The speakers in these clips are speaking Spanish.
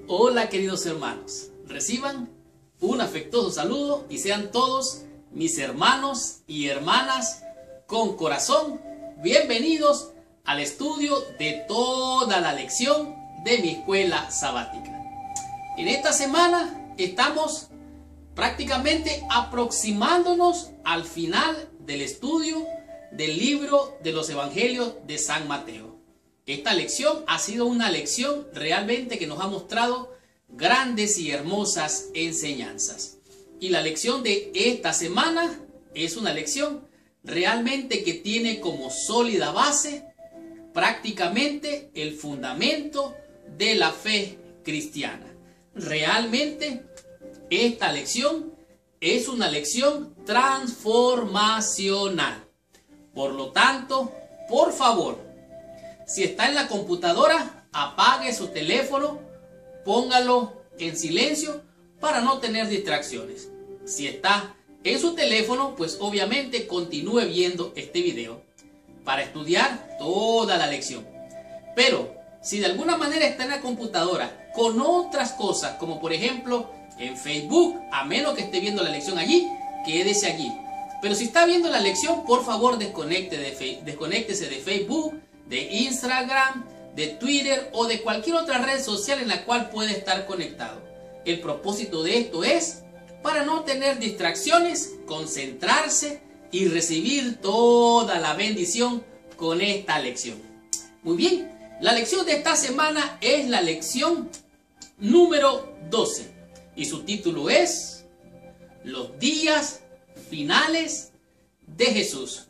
Hola queridos hermanos, reciban un afectuoso saludo y sean todos mis hermanos y hermanas con corazón bienvenidos al estudio de toda la lección de mi escuela sabática. En esta semana estamos prácticamente aproximándonos al final del estudio del libro de los Evangelios de San Mateo. Esta lección ha sido una lección realmente que nos ha mostrado grandes y hermosas enseñanzas. Y la lección de esta semana es una lección realmente que tiene como sólida base prácticamente el fundamento de la fe cristiana. Realmente esta lección es una lección transformacional. Por lo tanto, por favor, si está en la computadora, apague su teléfono, póngalo en silencio para no tener distracciones. Si está en su teléfono, pues obviamente continúe viendo este video para estudiar toda la lección. Pero si de alguna manera está en la computadora con otras cosas, como por ejemplo en Facebook, a menos que esté viendo la lección allí, quédese allí. Pero si está viendo la lección, por favor desconéctese de Facebook, de Instagram, de Twitter o de cualquier otra red social en la cual puede estar conectado. El propósito de esto es para no tener distracciones, concentrarse y recibir toda la bendición con esta lección. Muy bien, la lección de esta semana es la lección número 12 y su título es Los días finales de Jesús.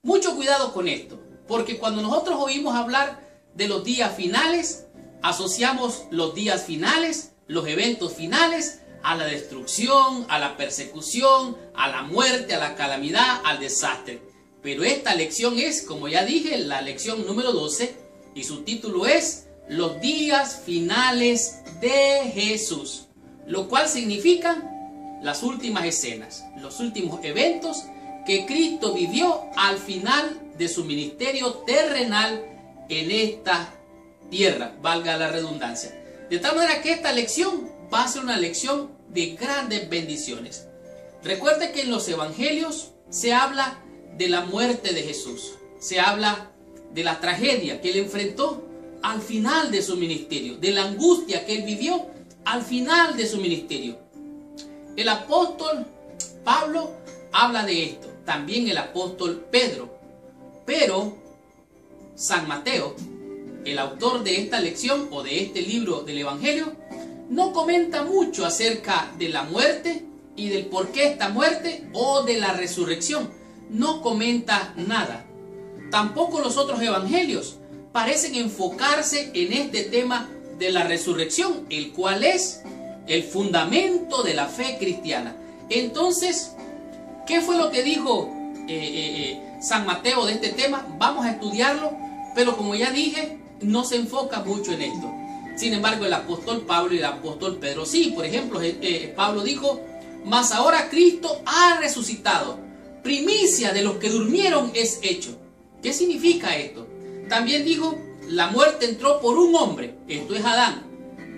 Mucho cuidado con esto, porque cuando nosotros oímos hablar de los días finales, asociamos los días finales, los eventos finales, a la destrucción, a la persecución, a la muerte, a la calamidad, al desastre. Pero esta lección es, como ya dije, la lección número 12 y su título es Los días finales de Jesús, lo cual significa las últimas escenas, los últimos eventos que Cristo vivió al final de su ministerio terrenal en esta tierra, valga la redundancia. De tal manera que esta lección va a ser una lección de grandes bendiciones. Recuerde que en los evangelios se habla de la muerte de Jesús, se habla de la tragedia que él enfrentó al final de su ministerio, de la angustia que él vivió al final de su ministerio. El apóstol Pablo habla de esto, también el apóstol Pedro. Pero San Mateo, el autor de esta lección o de este libro del Evangelio, no comenta mucho acerca de la muerte y del por qué esta muerte o de la resurrección. No comenta nada. Tampoco los otros evangelios parecen enfocarse en este tema de la resurrección, el cual es el fundamento de la fe cristiana. Entonces, ¿qué fue lo que dijo San Mateo de este tema? Vamos a estudiarlo, pero como ya dije, no se enfoca mucho en esto. Sin embargo, el apóstol Pablo y el apóstol Pedro sí. Por ejemplo, Pablo dijo: mas ahora Cristo ha resucitado, primicia de los que durmieron es hecho. ¿Qué significa esto? También dijo: la muerte entró por un hombre, esto es Adán.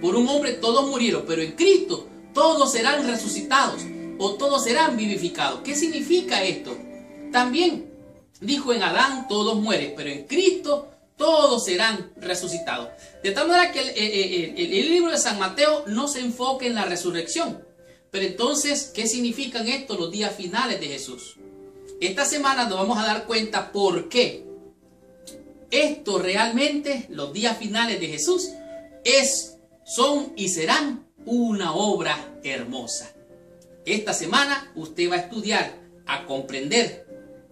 Por un hombre todos murieron, pero en Cristo todos serán resucitados o todos serán vivificados. ¿Qué significa esto? También dijo: en Adán todos mueren, pero en Cristo todos serán resucitados. De tal manera que el libro de San Mateo no se enfoca en la resurrección. Pero entonces, ¿qué significan estos los días finales de Jesús? Esta semana nos vamos a dar cuenta por qué esto realmente, los días finales de Jesús, son y serán una obra hermosa. Esta semana usted va a estudiar, a comprender,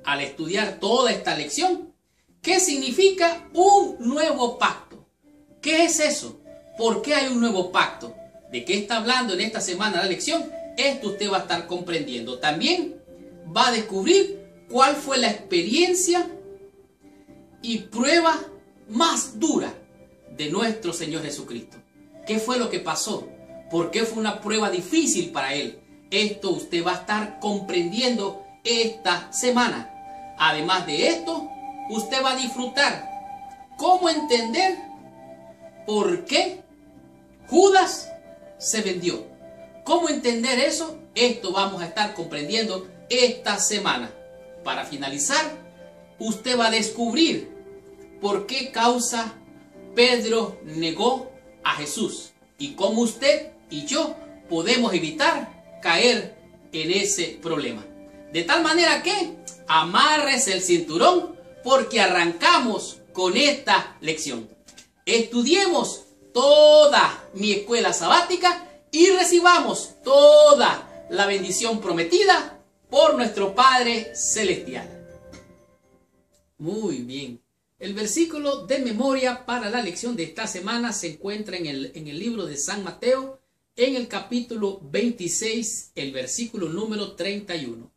al estudiar toda esta lección, ¿qué significa un nuevo pacto? ¿Qué es eso? ¿Por qué hay un nuevo pacto? ¿De qué está hablando en esta semana la lección? Esto usted va a estar comprendiendo. También va a descubrir cuál fue la experiencia y prueba más dura de nuestro Señor Jesucristo. ¿Qué fue lo que pasó? ¿Por qué fue una prueba difícil para Él? Esto usted va a estar comprendiendo esta semana. Además de esto, usted va a disfrutar cómo entender por qué Judas se vendió. ¿Cómo entender eso? Esto vamos a estar comprendiendo esta semana. Para finalizar, usted va a descubrir por qué causa Pedro negó a Jesús y cómo usted y yo podemos evitar caer en ese problema. De tal manera que amárrese el cinturón porque arrancamos con esta lección. Estudiemos toda mi escuela sabática y recibamos toda la bendición prometida por nuestro Padre Celestial. Muy bien. El versículo de memoria para la lección de esta semana se encuentra en el libro de San Mateo, en el capítulo 26, el versículo número 31.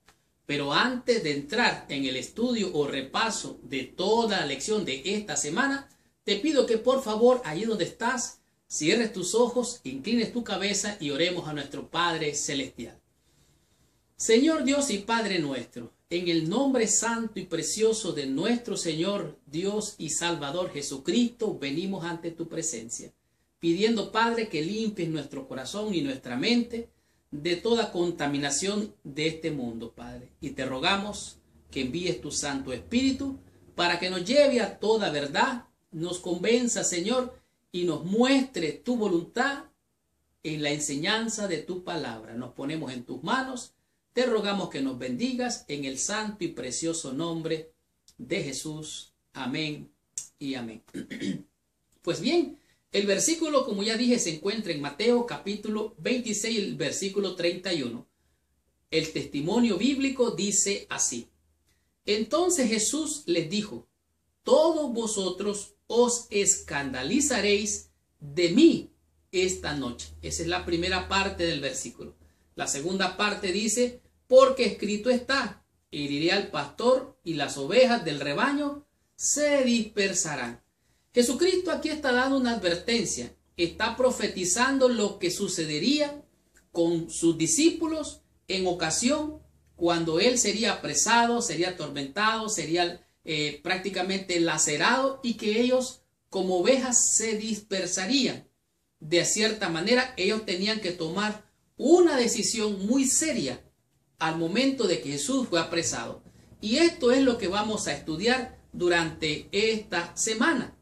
Pero antes de entrar en el estudio o repaso de toda la lección de esta semana, te pido que por favor, allí donde estás, cierres tus ojos, inclines tu cabeza y oremos a nuestro Padre Celestial. Señor Dios y Padre nuestro, en el nombre santo y precioso de nuestro Señor, Dios y Salvador Jesucristo, venimos ante tu presencia, pidiendo, Padre, que limpies nuestro corazón y nuestra mente de toda contaminación de este mundo, Padre. Y te rogamos que envíes tu Santo Espíritu para que nos lleve a toda verdad, nos convenza, Señor, y nos muestre tu voluntad en la enseñanza de tu palabra. Nos ponemos en tus manos. Te rogamos que nos bendigas en el santo y precioso nombre de Jesús. Amén y amén. Pues bien, el versículo, como ya dije, se encuentra en Mateo capítulo 26, el versículo 31. El testimonio bíblico dice así. Entonces Jesús les dijo, todos vosotros os escandalizaréis de mí esta noche. Esa es la primera parte del versículo. La segunda parte dice, porque escrito está, heriré al pastor y las ovejas del rebaño se dispersarán. Jesucristo aquí está dando una advertencia, está profetizando lo que sucedería con sus discípulos en ocasión cuando él sería apresado, sería atormentado, sería prácticamente lacerado y que ellos como ovejas se dispersarían. De cierta manera ellos tenían que tomar una decisión muy seria al momento de que Jesús fue apresado. Y esto es lo que vamos a estudiar durante esta semana.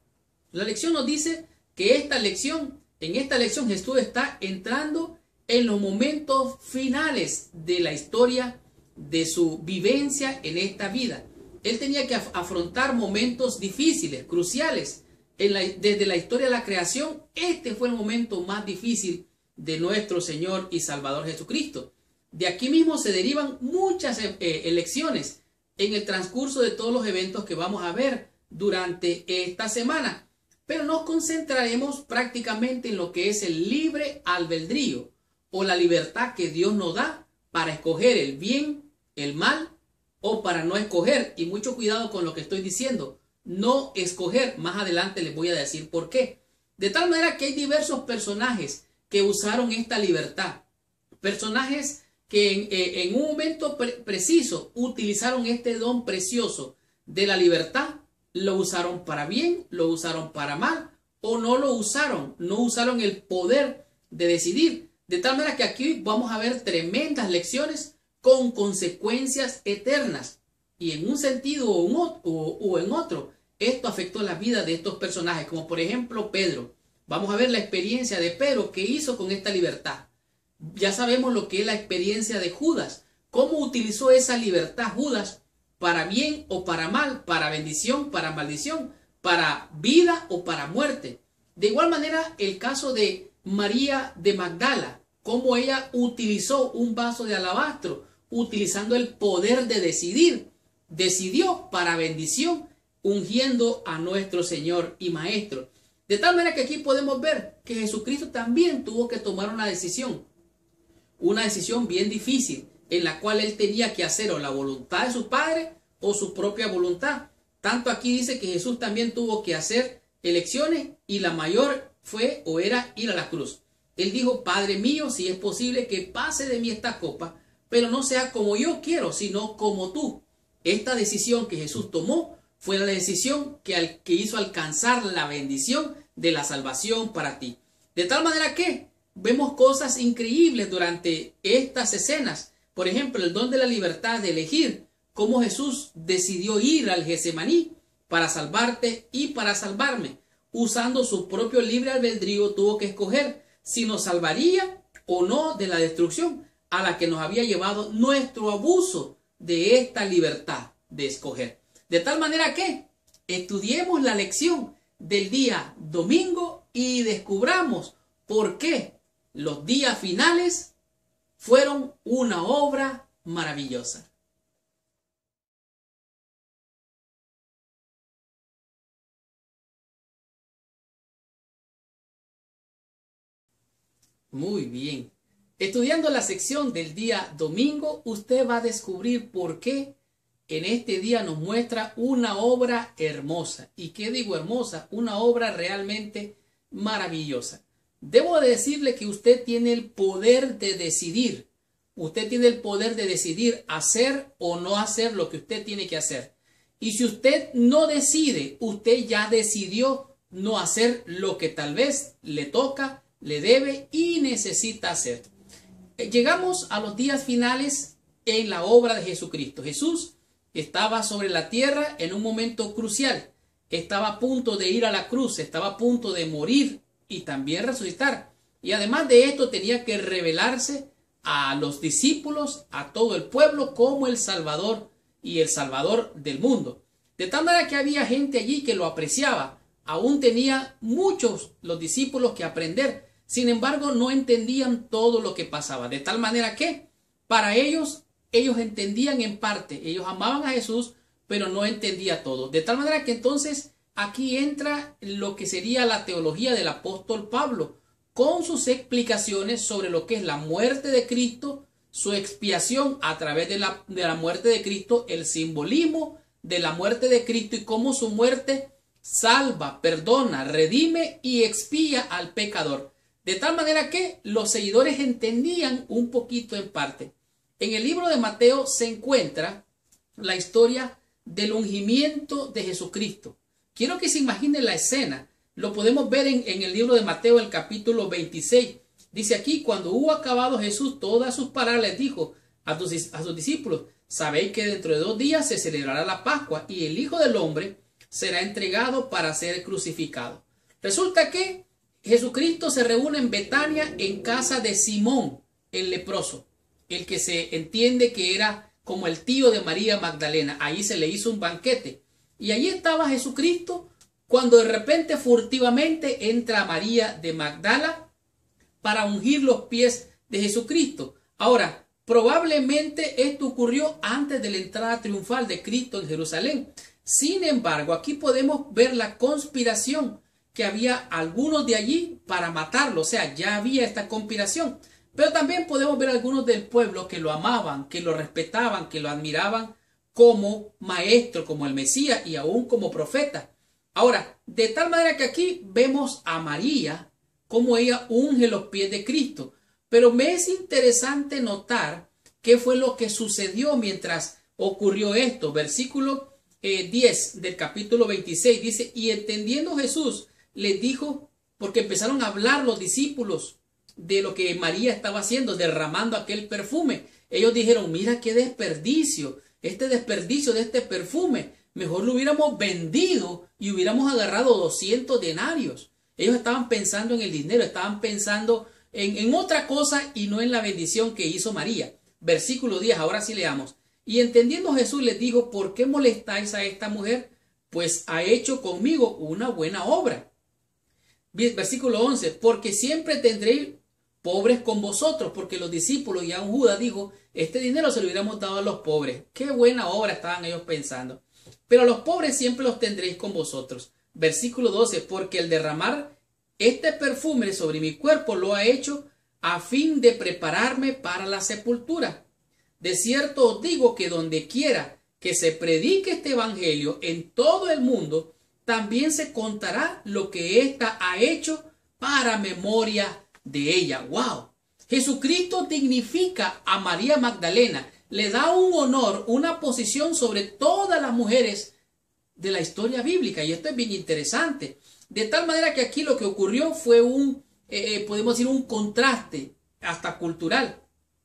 La lección nos dice que en esta lección Jesús está entrando en los momentos finales de la historia de su vivencia en esta vida. Él tenía que afrontar momentos difíciles, cruciales. Desde la historia de la creación, este fue el momento más difícil de nuestro Señor y Salvador Jesucristo. De aquí mismo se derivan muchas elecciones en el transcurso de todos los eventos que vamos a ver durante esta semana. Pero nos concentraremos prácticamente en lo que es el libre albedrío o la libertad que Dios nos da para escoger el bien, el mal o para no escoger. Y mucho cuidado con lo que estoy diciendo. No escoger. Más adelante les voy a decir por qué. De tal manera que hay diversos personajes que usaron esta libertad. Personajes que en un momento preciso utilizaron este don precioso de la libertad. Lo usaron para bien, lo usaron para mal o no lo usaron. No usaron el poder de decidir. De tal manera que aquí vamos a ver tremendas lecciones con consecuencias eternas. Y en un sentido o en otro, esto afectó la vida de estos personajes. Como por ejemplo Pedro. Vamos a ver la experiencia de Pedro que hizo con esta libertad. Ya sabemos lo que es la experiencia de Judas. Cómo utilizó esa libertad Judas para bien o para mal, para bendición, para maldición, para vida o para muerte. De igual manera el caso de María de Magdala. Cómo ella utilizó un vaso de alabastro, utilizando el poder de decidir. Decidió para bendición, ungiendo a nuestro Señor y Maestro. De tal manera que aquí podemos ver que Jesucristo también tuvo que tomar una decisión bien difícil, en la cual él tenía que hacer o la voluntad de su Padre o su propia voluntad. Tanto aquí dice que Jesús también tuvo que hacer elecciones y la mayor fue o era ir a la cruz. Él dijo, Padre mío, si es posible que pase de mí esta copa, pero no sea como yo quiero, sino como tú. Esta decisión que Jesús tomó fue la decisión que hizo alcanzar la bendición de la salvación para ti. De tal manera que vemos cosas increíbles durante estas escenas. Por ejemplo, el don de la libertad de elegir, cómo Jesús decidió ir al Getsemaní para salvarte y para salvarme. Usando su propio libre albedrío tuvo que escoger si nos salvaría o no de la destrucción a la que nos había llevado nuestro abuso de esta libertad de escoger. De tal manera que estudiemos la lección del día domingo y descubramos por qué los días finales fueron una obra maravillosa. Muy bien. Estudiando la sección del día domingo, usted va a descubrir por qué en este día nos muestra una obra hermosa. ¿Y qué digo hermosa? Una obra realmente maravillosa. Debo decirle que usted tiene el poder de decidir. Usted tiene el poder de decidir hacer o no hacer lo que usted tiene que hacer. Y si usted no decide, usted ya decidió no hacer lo que tal vez le toca, le debe y necesita hacer. Llegamos a los días finales en la obra de Jesucristo. Jesús estaba sobre la tierra en un momento crucial. Estaba a punto de ir a la cruz, estaba a punto de morir y también resucitar. Y además de esto tenía que revelarse a los discípulos, a todo el pueblo, como el Salvador y el Salvador del mundo. De tal manera que había gente allí que lo apreciaba. Aún tenía muchos los discípulos que aprender. Sin embargo, no entendían todo lo que pasaba. De tal manera que para ellos entendían en parte. Ellos amaban a Jesús, pero no entendía todo. De tal manera que entonces aquí entra lo que sería la teología del apóstol Pablo, con sus explicaciones sobre lo que es la muerte de Cristo, su expiación a través de la muerte de Cristo, el simbolismo de la muerte de Cristo y cómo su muerte salva, perdona, redime y expía al pecador. De tal manera que los seguidores entendían un poquito en parte. En el libro de Mateo se encuentra la historia del ungimiento de Jesucristo. Quiero que se imaginen la escena. Lo podemos ver en el libro de Mateo, el capítulo 26. Dice aquí, cuando hubo acabado Jesús todas sus palabras, les dijo a sus discípulos: sabéis que dentro de 2 días se celebrará la Pascua y el Hijo del Hombre será entregado para ser crucificado. Resulta que Jesucristo se reúne en Betania en casa de Simón, el leproso, el que se entiende que era como el tío de María Magdalena. Ahí se le hizo un banquete. Y allí estaba Jesucristo cuando de repente furtivamente entra María de Magdala para ungir los pies de Jesucristo. Ahora, probablemente esto ocurrió antes de la entrada triunfal de Cristo en Jerusalén. Sin embargo, aquí podemos ver la conspiración que había algunos de allí para matarlo. O sea, ya había esta conspiración. Pero también podemos ver algunos del pueblo que lo amaban, que lo respetaban, que lo admiraban como maestro, como el Mesías y aún como profeta. Ahora, de tal manera que aquí vemos a María como ella unge los pies de Cristo. Pero me es interesante notar qué fue lo que sucedió mientras ocurrió esto. Versículo 10 del capítulo 26 dice: y entendiendo Jesús les dijo, porque empezaron a hablar los discípulos de lo que María estaba haciendo, derramando aquel perfume. Ellos dijeron: mira qué desperdicio, este desperdicio de este perfume, mejor lo hubiéramos vendido y hubiéramos agarrado 200 denarios. Ellos estaban pensando en el dinero, estaban pensando en otra cosa y no en la bendición que hizo María. Versículo 10, ahora sí leamos. Y entendiendo Jesús les dijo: ¿por qué molestáis a esta mujer? Pues ha hecho conmigo una buena obra. Versículo 11, porque siempre tendréis pobres con vosotros, porque los discípulos y aún Judas dijo: este dinero se lo hubiéramos dado a los pobres. Qué buena obra estaban ellos pensando. Pero a los pobres siempre los tendréis con vosotros. Versículo 12, porque el derramar este perfume sobre mi cuerpo lo ha hecho a fin de prepararme para la sepultura. De cierto os digo que donde quiera que se predique este evangelio en todo el mundo, también se contará lo que ésta ha hecho para memoria de ella. ¡Wow! Jesucristo dignifica a María Magdalena, le da un honor, una posición sobre todas las mujeres de la historia bíblica. Y esto es bien interesante. De tal manera que aquí lo que ocurrió fue un podemos decir, un contraste hasta cultural.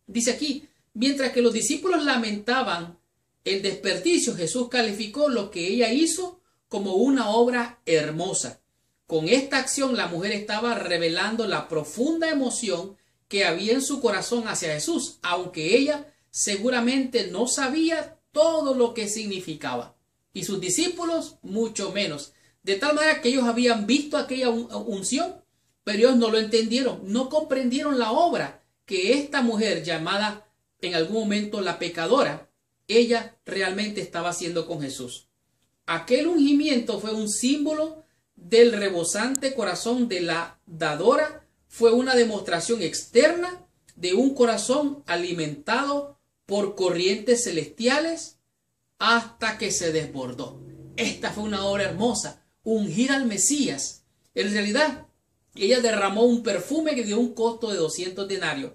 Dice aquí, mientras que los discípulos lamentaban el desperdicio, Jesús calificó lo que ella hizo como una obra hermosa. Con esta acción la mujer estaba revelando la profunda emoción que había en su corazón hacia Jesús, aunque ella seguramente no sabía todo lo que significaba. Y sus discípulos mucho menos. De tal manera que ellos habían visto aquella unción, pero ellos no lo entendieron, no comprendieron la obra que esta mujer, llamada en algún momento la pecadora, ella realmente estaba haciendo con Jesús. Aquel ungimiento fue un símbolo del rebosante corazón de la dadora, fue una demostración externa de un corazón alimentado por corrientes celestiales hasta que se desbordó. Esta fue una obra hermosa, ungir al Mesías. En realidad, ella derramó un perfume de un costo de 200 denarios.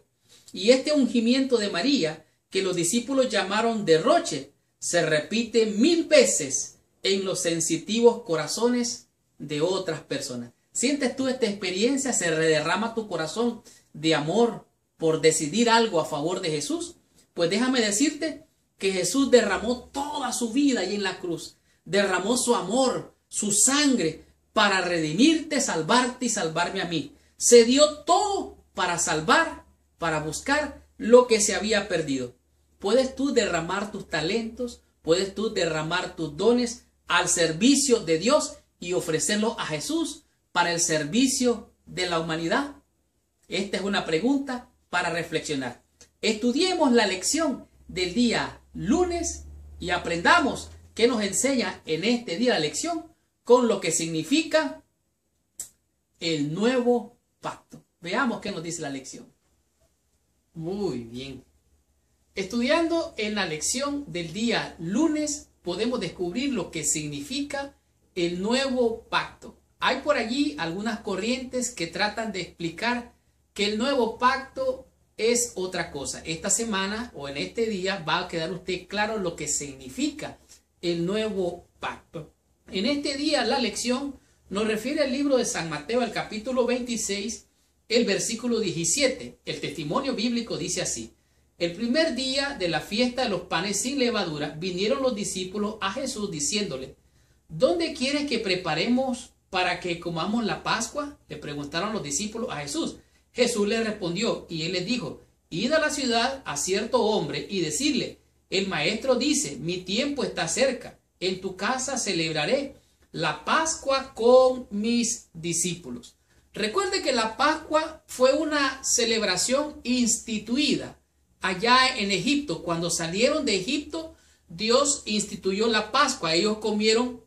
Y este ungimiento de María, que los discípulos llamaron derroche, se repite 1000 veces en los sensitivos corazones de otras personas. ¿Sientes tú esta experiencia? ¿Se rederrama tu corazón de amor por decidir algo a favor de Jesús? Pues déjame decirte que Jesús derramó toda su vida ahí en la cruz. Derramó su amor, su sangre, para redimirte, salvarte y salvarme a mí. Se dio todo para salvar, para buscar lo que se había perdido. ¿Puedes tú derramar tus talentos? ¿Puedes tú derramar tus dones al servicio de Dios y ofrecerlos a Jesús para el servicio de la humanidad? Esta es una pregunta para reflexionar. Estudiemos la lección del día lunes y aprendamos qué nos enseña en este día la lección con lo que significa el nuevo pacto. Veamos qué nos dice la lección. Muy bien. Estudiando en la lección del día lunes podemos descubrir lo que significa el nuevo pacto. Hay por allí algunas corrientes que tratan de explicar que el nuevo pacto es otra cosa. Esta semana o en este día va a quedar usted claro lo que significa el nuevo pacto. En este día la lección nos refiere al libro de San Mateo, el capítulo 26, el versículo 17. El testimonio bíblico dice así: el primer día de la fiesta de los panes sin levadura vinieron los discípulos a Jesús diciéndole: ¿dónde quieres que preparemos para que comamos la Pascua? Le preguntaron los discípulos a Jesús. Jesús les respondió y él les dijo: id a la ciudad a cierto hombre y decirle: el maestro dice, mi tiempo está cerca, en tu casa celebraré la Pascua con mis discípulos. Recuerde que la Pascua fue una celebración instituida allá en Egipto. Cuando salieron de Egipto, Dios instituyó la Pascua. Ellos comieron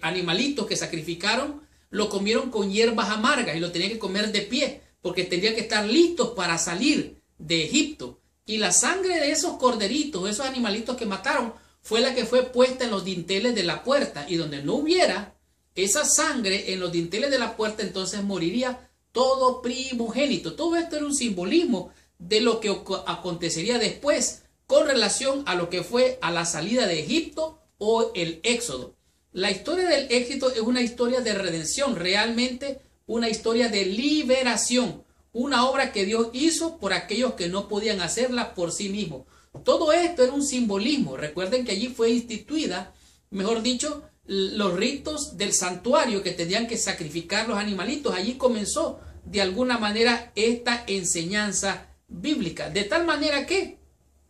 animalitos que sacrificaron, lo comieron con hierbas amargas y lo tenían que comer de pie porque tenían que estar listos para salir de Egipto. Y la sangre de esos corderitos, esos animalitos que mataron, fue la que fue puesta en los dinteles de la puerta. Y donde no hubiera esa sangre en los dinteles de la puerta, entonces moriría todo primogénito. Todo esto era un simbolismo de lo que acontecería después con relación a lo que fue a la salida de Egipto o el Éxodo. La historia del Éxodo es una historia de redención, realmente una historia de liberación, una obra que Dios hizo por aquellos que no podían hacerla por sí mismos. Todo esto era un simbolismo. Recuerden que allí fue instituida, mejor dicho, los ritos del santuario que tenían que sacrificar los animalitos. Allí comenzó de alguna manera esta enseñanza bíblica. De tal manera que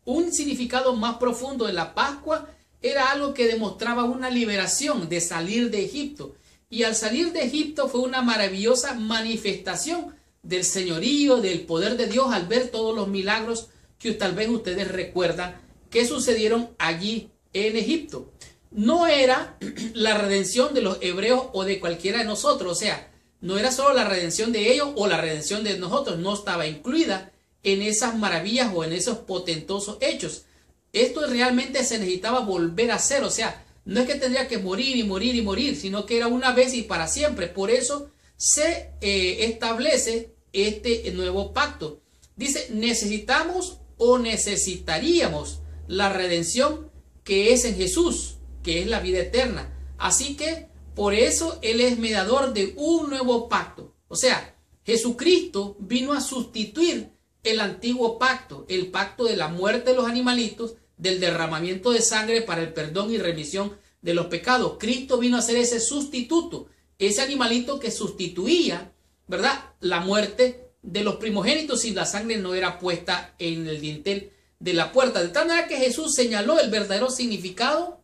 un significado más profundo de la Pascua era algo que demostraba una liberación de salir de Egipto. Y al salir de Egipto fue una maravillosa manifestación del señorío, del poder de Dios al ver todos los milagros que tal vez ustedes recuerdan que sucedieron allí en Egipto. No era la redención de los hebreos o de cualquiera de nosotros, o sea, no era solo la redención de ellos o la redención de nosotros, no estaba incluida en esas maravillas o en esos potentosos hechos. Esto realmente se necesitaba volver a hacer, o sea, no es que tendría que morir y morir y morir, sino que era una vez y para siempre. Por eso se establece este nuevo pacto. Dice, necesitamos o necesitaríamos la redención que es en Jesús, que es la vida eterna. Así que por eso Él es mediador de un nuevo pacto. O sea, Jesucristo vino a sustituir el antiguo pacto, el pacto de la muerte de los animalitos, del derramamiento de sangre para el perdón y remisión de los pecados. Cristo vino a ser ese sustituto, ese animalito que sustituía, ¿verdad?, la muerte de los primogénitos si la sangre no era puesta en el dintel de la puerta. De tal manera que Jesús señaló el verdadero significado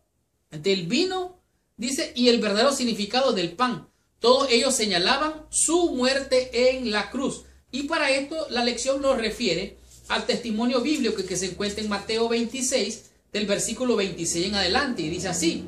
del vino, dice, y el verdadero significado del pan. Todos ellos señalaban su muerte en la cruz. Y para esto la lección nos refiere al testimonio bíblico que se encuentra en Mateo 26, del versículo 26 en adelante. Y dice así,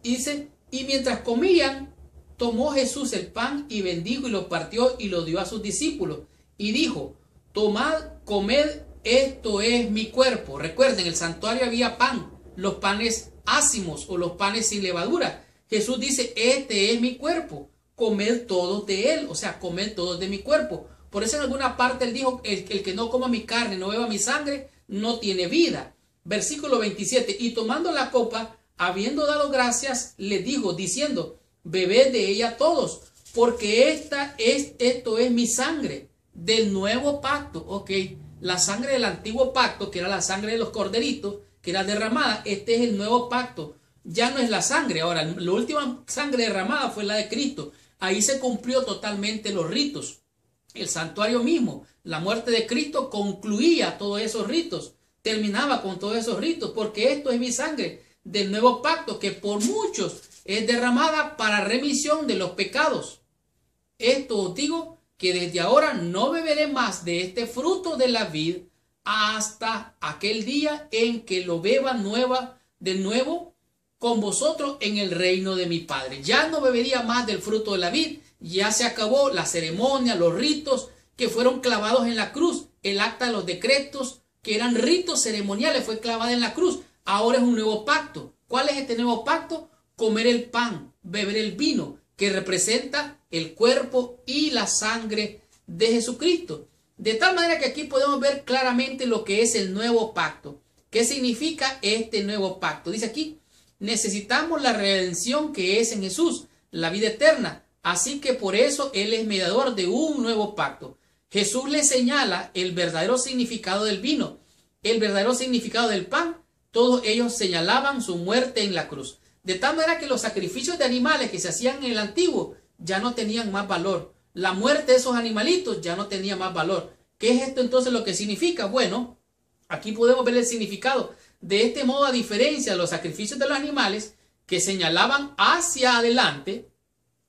dice, y mientras comían, tomó Jesús el pan y bendijo y lo partió y lo dio a sus discípulos. Y dijo, tomad, comed, esto es mi cuerpo. Recuerden, en el santuario había pan, los panes ácimos o los panes sin levadura. Jesús dice, este es mi cuerpo, comed todos de él, o sea, comed todos de mi cuerpo. Por eso en alguna parte él dijo, el que no coma mi carne, no beba mi sangre, no tiene vida. Versículo 27, y tomando la copa, habiendo dado gracias, le dijo, diciendo, bebed de ella todos, porque esto es mi sangre del nuevo pacto. Ok, la sangre del antiguo pacto, que era la sangre de los corderitos, que era derramada, este es el nuevo pacto. Ya no es la sangre. Ahora, la última sangre derramada fue la de Cristo. Ahí se cumplió totalmente los ritos. El santuario mismo, la muerte de Cristo concluía todos esos ritos, terminaba con todos esos ritos, porque esto es mi sangre del nuevo pacto, que por muchos es derramada para remisión de los pecados. Esto os digo, que desde ahora no beberé más de este fruto de la vid hasta aquel día en que lo beba de nuevo con vosotros en el reino de mi Padre. Ya no bebería más del fruto de la vid. Ya se acabó la ceremonia, los ritos que fueron clavados en la cruz. El acta de los decretos, que eran ritos ceremoniales, fue clavada en la cruz. Ahora es un nuevo pacto. ¿Cuál es este nuevo pacto? Comer el pan, beber el vino, que representa el cuerpo y la sangre de Jesucristo. De tal manera que aquí podemos ver claramente lo que es el nuevo pacto. ¿Qué significa este nuevo pacto? Dice aquí, necesitamos la redención que es en Jesús, la vida eterna. Así que por eso Él es mediador de un nuevo pacto. Jesús le señala el verdadero significado del vino, el verdadero significado del pan. Todos ellos señalaban su muerte en la cruz. De tal manera que los sacrificios de animales que se hacían en el antiguo ya no tenían más valor. La muerte de esos animalitos ya no tenía más valor. ¿Qué es esto entonces lo que significa? Bueno, aquí podemos ver el significado. De este modo, a diferencia de los sacrificios de los animales que señalaban hacia adelante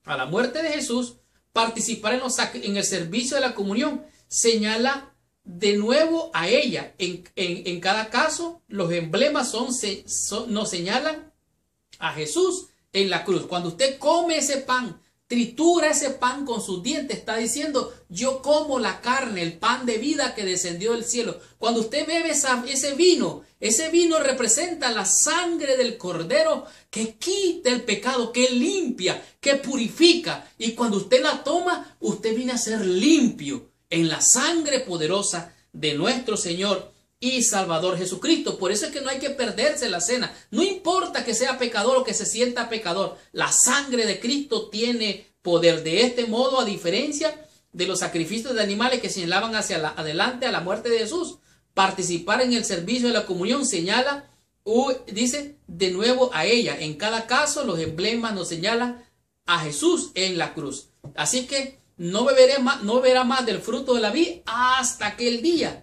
a la muerte de Jesús, participar en el servicio de la comunión señala de nuevo a ella. En cada caso, los emblemas nos señalan a Jesús en la cruz. Cuando usted come ese pan, tritura ese pan con sus dientes, está diciendo, yo como la carne, el pan de vida que descendió del cielo. Cuando usted bebe ese vino representa la sangre del Cordero que quita el pecado, que limpia, que purifica. Y cuando usted la toma, usted viene a ser limpio en la sangre poderosa de nuestro Señor y Salvador Jesucristo. Por eso es que no hay que perderse la cena. No importa que sea pecador o que se sienta pecador, la sangre de Cristo tiene poder. De este modo, a diferencia de los sacrificios de animales que señalaban hacia adelante a la muerte de Jesús, participar en el servicio de la comunión señala, dice, de nuevo a ella. En cada caso, los emblemas nos señalan a Jesús en la cruz. Así que no beberá más del fruto de la vid hasta aquel día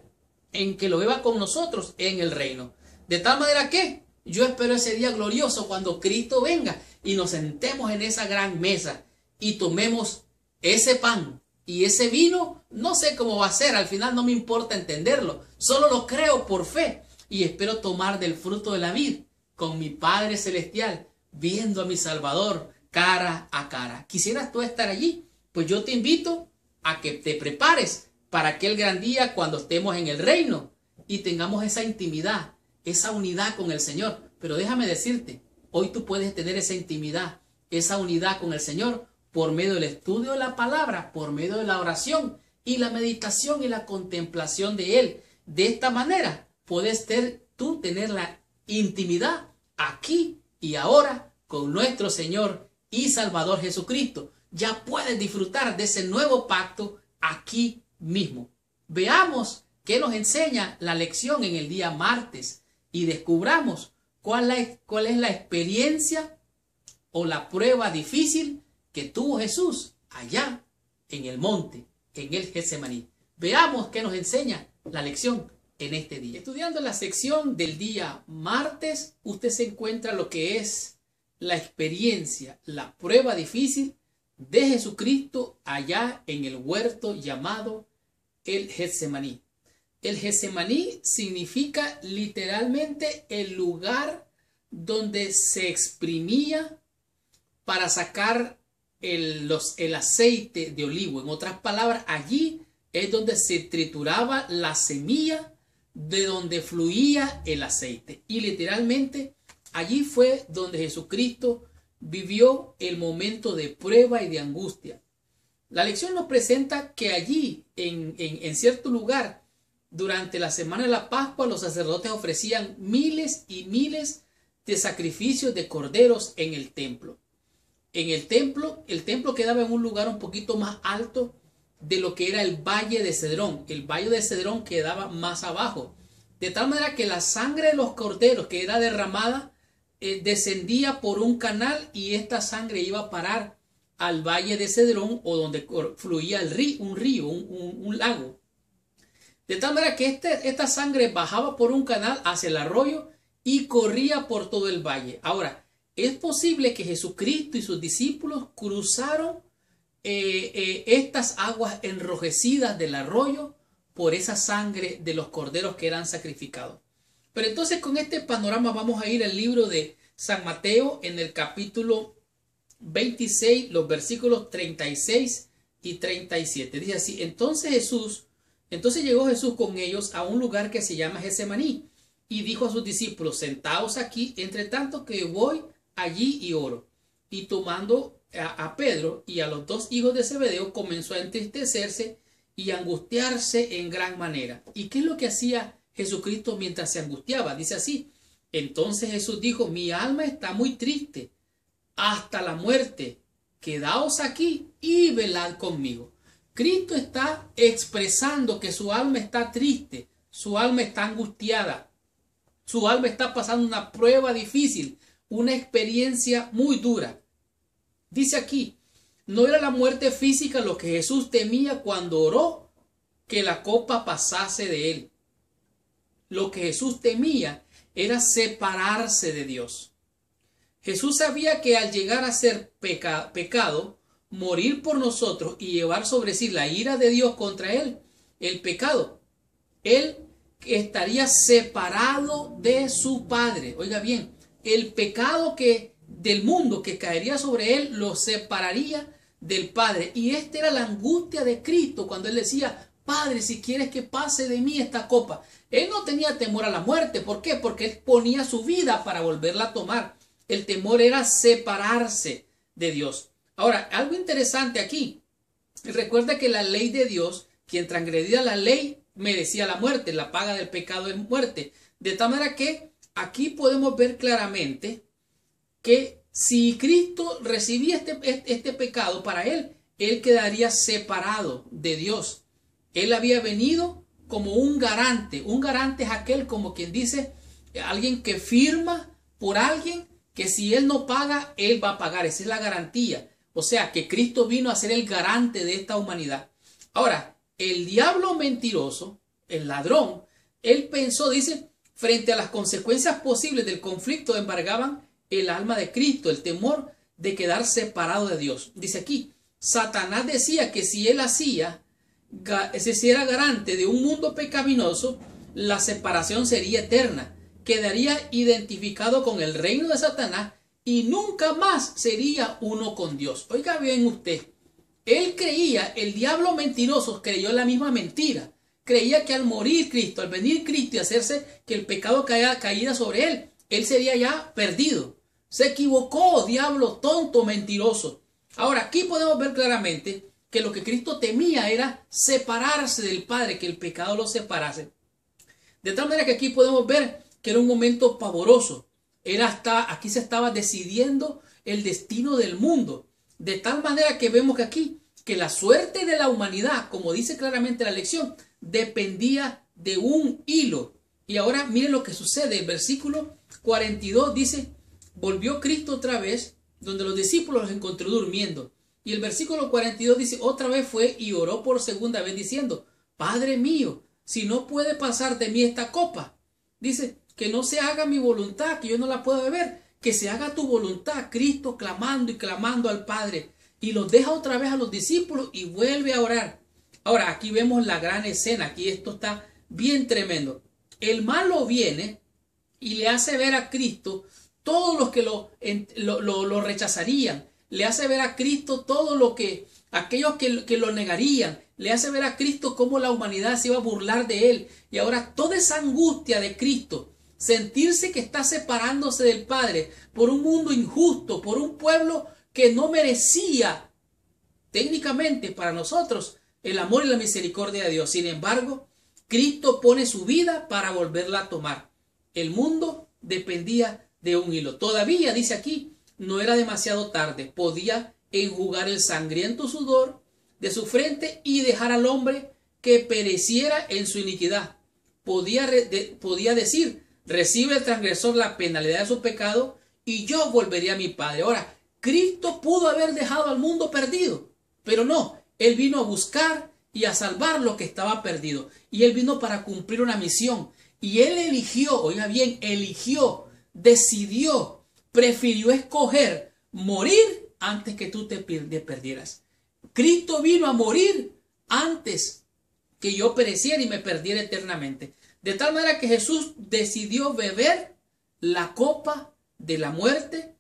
en que lo beba con nosotros en el reino. De tal manera que yo espero ese día glorioso cuando Cristo venga y nos sentemos en esa gran mesa y tomemos ese pan y ese vino. No sé cómo va a ser, al final no me importa entenderlo, solo lo creo por fe y espero tomar del fruto de la vid con mi Padre Celestial, viendo a mi Salvador cara a cara. ¿Quisieras tú estar allí? Pues yo te invito a que te prepares para aquel gran día cuando estemos en el reino y tengamos esa intimidad, esa unidad con el Señor. Pero déjame decirte, hoy tú puedes tener esa intimidad, esa unidad con el Señor por medio del estudio de la palabra, por medio de la oración y la meditación y la contemplación de Él. De esta manera puedes tú tener la intimidad aquí y ahora con nuestro Señor y Salvador Jesucristo. Ya puedes disfrutar de ese nuevo pacto aquí mismo. Veamos qué nos enseña la lección en el día martes y descubramos cuál es la experiencia o la prueba difícil que tuvo Jesús allá en el monte, en el Getsemaní. Veamos qué nos enseña la lección en este día. Estudiando la sección del día martes, usted se encuentra lo que es la experiencia, la prueba difícil de Jesucristo allá en el huerto llamado el Getsemaní. El Getsemaní significa literalmente el lugar donde se exprimía para sacar el aceite de olivo. En otras palabras, allí es donde se trituraba la semilla de donde fluía el aceite. Y literalmente allí fue donde Jesucristo vivió el momento de prueba y de angustia. La lección nos presenta que allí, en cierto lugar, durante la semana de la Pascua, los sacerdotes ofrecían miles y miles de sacrificios de corderos en el templo. El templo quedaba en un lugar un poquito más alto de lo que era el Valle de Cedrón. El Valle de Cedrón quedaba más abajo. De tal manera que la sangre de los corderos que era derramada descendía por un canal y esta sangre iba a parar al Valle de Cedrón, o donde fluía un lago. De tal manera que esta sangre bajaba por un canal hacia el arroyo y corría por todo el valle. Ahora, es posible que Jesucristo y sus discípulos cruzaron estas aguas enrojecidas del arroyo por esa sangre de los corderos que eran sacrificados. Pero entonces, con este panorama vamos a ir al libro de San Mateo en el capítulo 26, los versículos 36 y 37. Dice así: Entonces llegó Jesús con ellos a un lugar que se llama Getsemaní y dijo a sus discípulos: Sentaos aquí, entre tanto que voy allí y oro. Y tomando a Pedro y a los dos hijos de Zebedeo, comenzó a entristecerse y angustiarse en gran manera. ¿Y qué es lo que hacía Jesucristo mientras se angustiaba? Dice así: Entonces Jesús dijo: Mi alma está muy triste hasta la muerte. Quedaos aquí y velad conmigo. Cristo está expresando que su alma está triste, su alma está angustiada, su alma está pasando una prueba difícil, una experiencia muy dura. Dice aquí: no era la muerte física lo que Jesús temía cuando oró que la copa pasase de él. Lo que Jesús temía era separarse de Dios. Jesús sabía que al llegar a ser pecado, morir por nosotros y llevar sobre sí la ira de Dios contra él, el pecado, él estaría separado de su Padre. Oiga bien, el pecado del mundo que caería sobre él lo separaría del Padre. Y esta era la angustia de Cristo cuando él decía: Padre, si quieres que pase de mí esta copa. Él no tenía temor a la muerte. ¿Por qué? Porque él ponía su vida para volverla a tomar. El temor era separarse de Dios. Ahora, algo interesante aquí. Recuerda que la ley de Dios, quien transgredía la ley, merecía la muerte. La paga del pecado es muerte. De tal manera que aquí podemos ver claramente que si Cristo recibía este pecado para él quedaría separado de Dios. Él había venido como un garante. Un garante es aquel, como quien dice, alguien que firma por alguien que si él no paga, él va a pagar. Esa es la garantía. O sea, que Cristo vino a ser el garante de esta humanidad. Ahora, el diablo mentiroso, el ladrón, él pensó, dice, frente a las consecuencias posibles del conflicto, embargaban el alma de Cristo, el temor de quedar separado de Dios. Dice aquí: Satanás decía que si él era garante de un mundo pecaminoso, la separación sería eterna. Quedaría identificado con el reino de Satanás y nunca más sería uno con Dios. Oiga bien usted, él creía, el diablo mentiroso creyó la misma mentira. Creía que al morir Cristo, al venir Cristo y hacerse que el pecado caíra sobre él sería ya perdido. Se equivocó, diablo tonto, mentiroso. Ahora, aquí podemos ver claramente que lo que Cristo temía era separarse del Padre, que el pecado lo separase. De tal manera que aquí podemos ver que era un momento pavoroso. Aquí se estaba decidiendo el destino del mundo. De tal manera que vemos que aquí que la suerte de la humanidad, como dice claramente la lección, dependía de un hilo. Y ahora miren lo que sucede. El versículo 42 dice, volvió Cristo otra vez, donde los discípulos los encontró durmiendo. Y el versículo 42 dice, otra vez fue y oró por segunda vez diciendo, Padre mío, si no puede pasar de mí esta copa, dice, que no se haga mi voluntad, que yo no la pueda beber, que se haga tu voluntad. Cristo clamando y clamando al Padre. Y los deja otra vez a los discípulos y vuelve a orar. Ahora, aquí vemos la gran escena. Aquí esto está bien tremendo. El malo viene y le hace ver a Cristo todos los que lo rechazarían. Le hace ver a Cristo todo lo que, aquellos que lo negarían. Le hace ver a Cristo cómo la humanidad se iba a burlar de él. Y ahora toda esa angustia de Cristo, sentirse que está separándose del Padre por un mundo injusto, por un pueblo que no merecía técnicamente para nosotros el amor y la misericordia de Dios. Sin embargo, Cristo pone su vida para volverla a tomar. El mundo dependía de un hilo. Todavía, dice aquí, no era demasiado tarde. Podía enjugar el sangriento sudor de su frente y dejar al hombre que pereciera en su iniquidad. Podía decir, recibe el transgresor la penalidad de su pecado y yo volveré a mi Padre. Ahora, Cristo pudo haber dejado al mundo perdido, pero no, Él vino a buscar y a salvar lo que estaba perdido. Y Él vino para cumplir una misión. Y Él eligió, oiga bien, eligió, decidió, prefirió escoger morir antes que tú te perdieras. Cristo vino a morir antes que yo pereciera y me perdiera eternamente. De tal manera que Jesús decidió beber la copa de la muerte,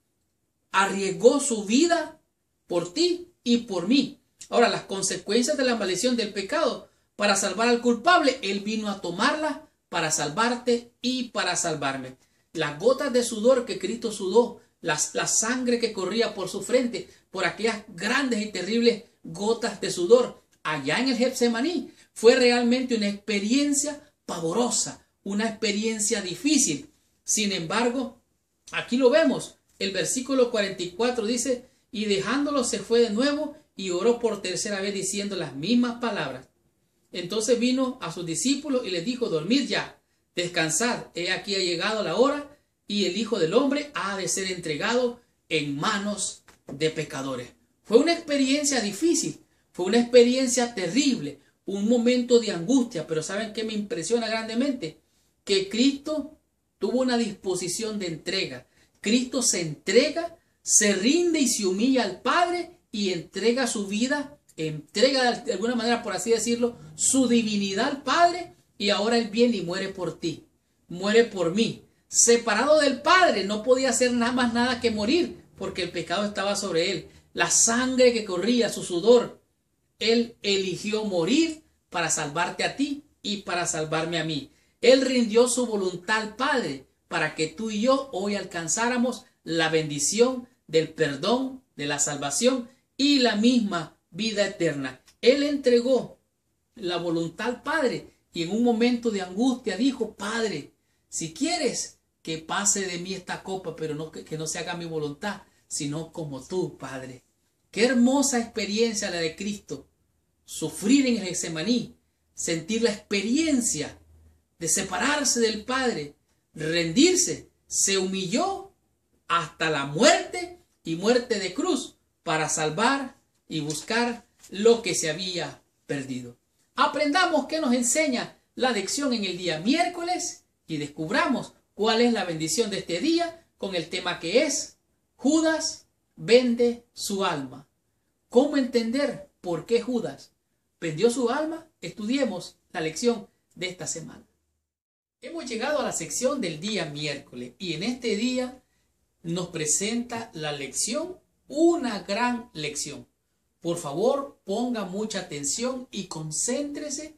arriesgó su vida por ti y por mí. Ahora, las consecuencias de la maldición del pecado para salvar al culpable, Él vino a tomarla para salvarte y para salvarme. Las gotas de sudor que Cristo sudó, la sangre que corría por su frente, por aquellas grandes y terribles gotas de sudor, allá en el Getsemaní, fue realmente una experiencia pavorosa, una experiencia difícil. Sin embargo, aquí lo vemos. El versículo 44 dice, y dejándolo se fue de nuevo y oró por tercera vez diciendo las mismas palabras. Entonces vino a sus discípulos y les dijo, dormid ya, descansad, he aquí ha llegado la hora y el Hijo del Hombre ha de ser entregado en manos de pecadores. Fue una experiencia difícil, fue una experiencia terrible, un momento de angustia, pero ¿saben qué me impresiona grandemente? Que Cristo tuvo una disposición de entrega. Cristo se entrega, se rinde y se humilla al Padre y entrega su vida, entrega de alguna manera, por así decirlo, su divinidad al Padre, y ahora Él viene y muere por ti, muere por mí. Separado del Padre, no podía hacer nada más nada que morir, porque el pecado estaba sobre Él. La sangre que corría, su sudor, Él eligió morir para salvarte a ti y para salvarme a mí. Él rindió su voluntad al Padre para que tú y yo hoy alcanzáramos la bendición del perdón, de la salvación y la misma vida eterna. Él entregó la voluntad al Padre y en un momento de angustia dijo, Padre, si quieres que pase de mí esta copa, pero no, que no se haga mi voluntad, sino como tú, Padre. Qué hermosa experiencia la de Cristo. Sufrir en el Getsemaní, sentir la experiencia de separarse del Padre, rendirse, se humilló hasta la muerte y muerte de cruz para salvar y buscar lo que se había perdido. Aprendamos qué nos enseña la lección en el día miércoles y descubramos cuál es la bendición de este día con el tema que es Judas vende su alma. ¿Cómo entender por qué Judas vendió su alma? Estudiemos la lección de esta semana. Hemos llegado a la sección del día miércoles y en este día nos presenta la lección, una gran lección. Por favor, ponga mucha atención y concéntrese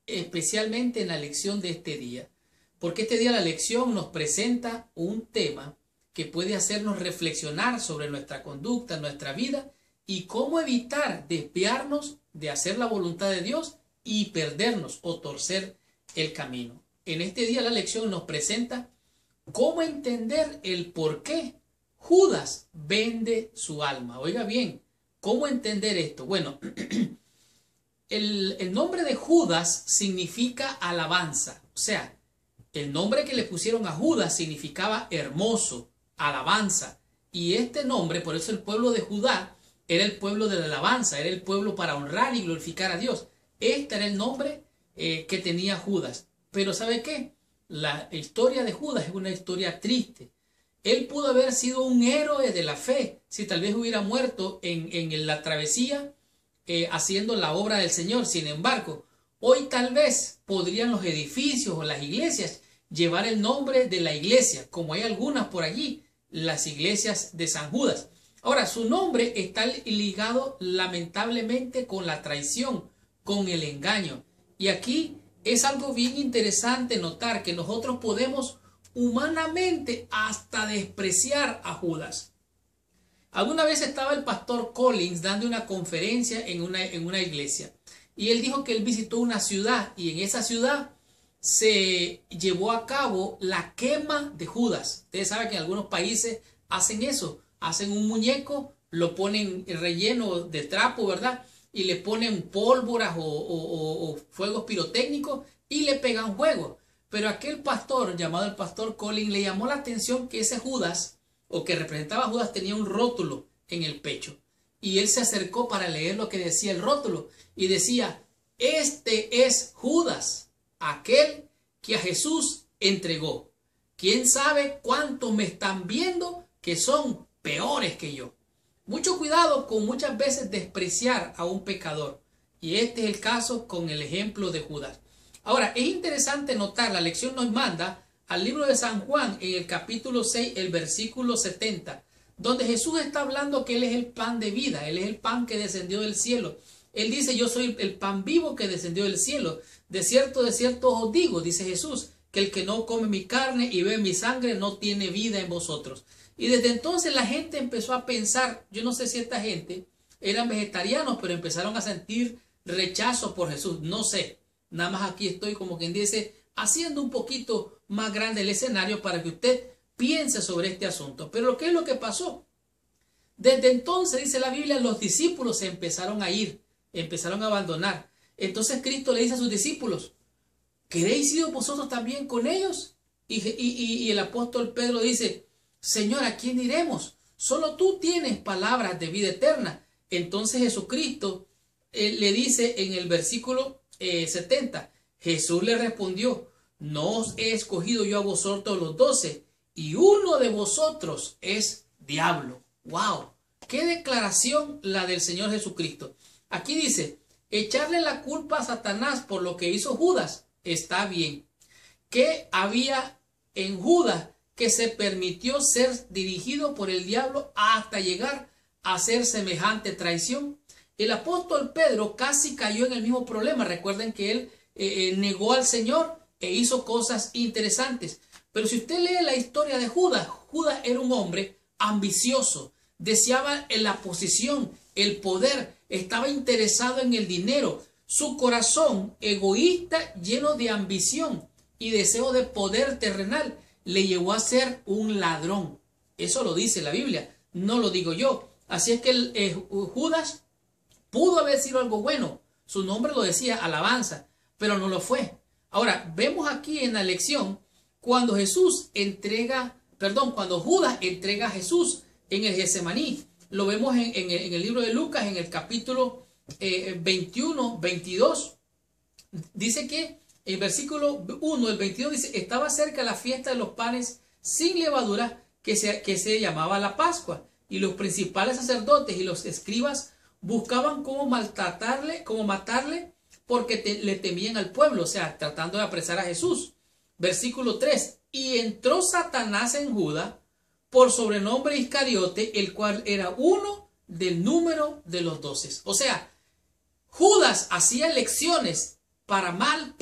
especialmente en la lección de este día, porque este día la lección nos presenta un tema que puede hacernos reflexionar sobre nuestra conducta, nuestra vida y cómo evitar desviarnos de hacer la voluntad de Dios y perdernos o torcer el camino. En este día la lección nos presenta cómo entender el por qué Judas vende su alma. Oiga bien, ¿Cómo entender esto? Bueno, el nombre de Judas significa alabanza. O sea, el nombre que le pusieron a Judas significaba hermoso, alabanza. Y este nombre, por eso el pueblo de Judá era el pueblo de la alabanza, era el pueblo para honrar y glorificar a Dios. Este era el nombre que tenía Judas. Pero ¿sabe qué? La historia de Judas es una historia triste. Él pudo haber sido un héroe de la fe si tal vez hubiera muerto en la travesía haciendo la obra del Señor. Sin embargo, hoy tal vez podrían los edificios o las iglesias llevar el nombre de la iglesia, como hay algunas por allí, las iglesias de San Judas. Ahora, su nombre está ligado lamentablemente con la traición, con el engaño. Y aquí es algo bien interesante notar que nosotros podemos humanamente hasta despreciar a Judas. Alguna vez estaba el pastor Collins dando una conferencia en una iglesia y él dijo que él visitó una ciudad y en esa ciudad se llevó a cabo la quema de Judas. Ustedes saben que en algunos países hacen eso, hacen un muñeco, lo ponen relleno de trapo, ¿verdad? Y le ponen pólvoras o fuegos pirotécnicos y le pegan fuego. Pero aquel pastor, llamado el pastor Collins, le llamó la atención que ese Judas, o que representaba a Judas, tenía un rótulo en el pecho. Y él se acercó para leer lo que decía el rótulo. Y decía, este es Judas, aquel que a Jesús entregó. ¿Quién sabe cuántos me están viendo que son peores que yo? Mucho cuidado con muchas veces despreciar a un pecador. Y este es el caso con el ejemplo de Judas. Ahora, es interesante notar, la lección nos manda al libro de San Juan en el capítulo 6, el versículo 70, donde Jesús está hablando que Él es el pan de vida, Él es el pan que descendió del cielo. Él dice, yo soy el pan vivo que descendió del cielo. De cierto os digo, dice Jesús, que el que no come mi carne y bebe mi sangre no tiene vida en vosotros. Y desde entonces la gente empezó a pensar, yo no sé si esta gente eran vegetarianos, pero empezaron a sentir rechazo por Jesús, no sé. Nada más aquí estoy como quien dice, haciendo un poquito más grande el escenario para que usted piense sobre este asunto. Pero ¿qué es lo que pasó? Desde entonces, dice la Biblia, los discípulos se empezaron a ir, empezaron a abandonar. Entonces Cristo le dice a sus discípulos, ¿queréis ir vosotros también con ellos? Y el apóstol Pedro dice, Señor, ¿a quién iremos? Solo tú tienes palabras de vida eterna. Entonces Jesucristo le dice en el versículo 70, Jesús le respondió, no os he escogido yo a vosotros los 12, y uno de vosotros es diablo. ¡Wow! ¡Qué declaración la del Señor Jesucristo! Aquí dice, echarle la culpa a Satanás por lo que hizo Judas está bien. ¿Qué había en Judas que se permitió ser dirigido por el diablo hasta llegar a hacer semejante traición? El apóstol Pedro casi cayó en el mismo problema. Recuerden que él negó al Señor e hizo cosas interesantes. Pero si usted lee la historia de Judas, Judas era un hombre ambicioso, deseaba la posición, el poder, estaba interesado en el dinero. Su corazón egoísta, lleno de ambición y deseo de poder terrenal, le llevó a ser un ladrón. Eso lo dice la Biblia, no lo digo yo. Así es que Judas pudo haber sido algo bueno. Su nombre lo decía, alabanza, pero no lo fue. Ahora, vemos aquí en la lección cuando cuando Judas entrega a Jesús en el Getsemaní. Lo vemos en el libro de Lucas, en el capítulo 21, 22. Dice que el versículo 1, el 22 dice, estaba cerca la fiesta de los panes sin levadura que se llamaba la Pascua. Y los principales sacerdotes y los escribas buscaban cómo matarle, porque le temían al pueblo, o sea, tratando de apresar a Jesús. Versículo 3, y entró Satanás en Judas, por sobrenombre Iscariote, el cual era uno del número de los 12. O sea, Judas hacía elecciones para mal,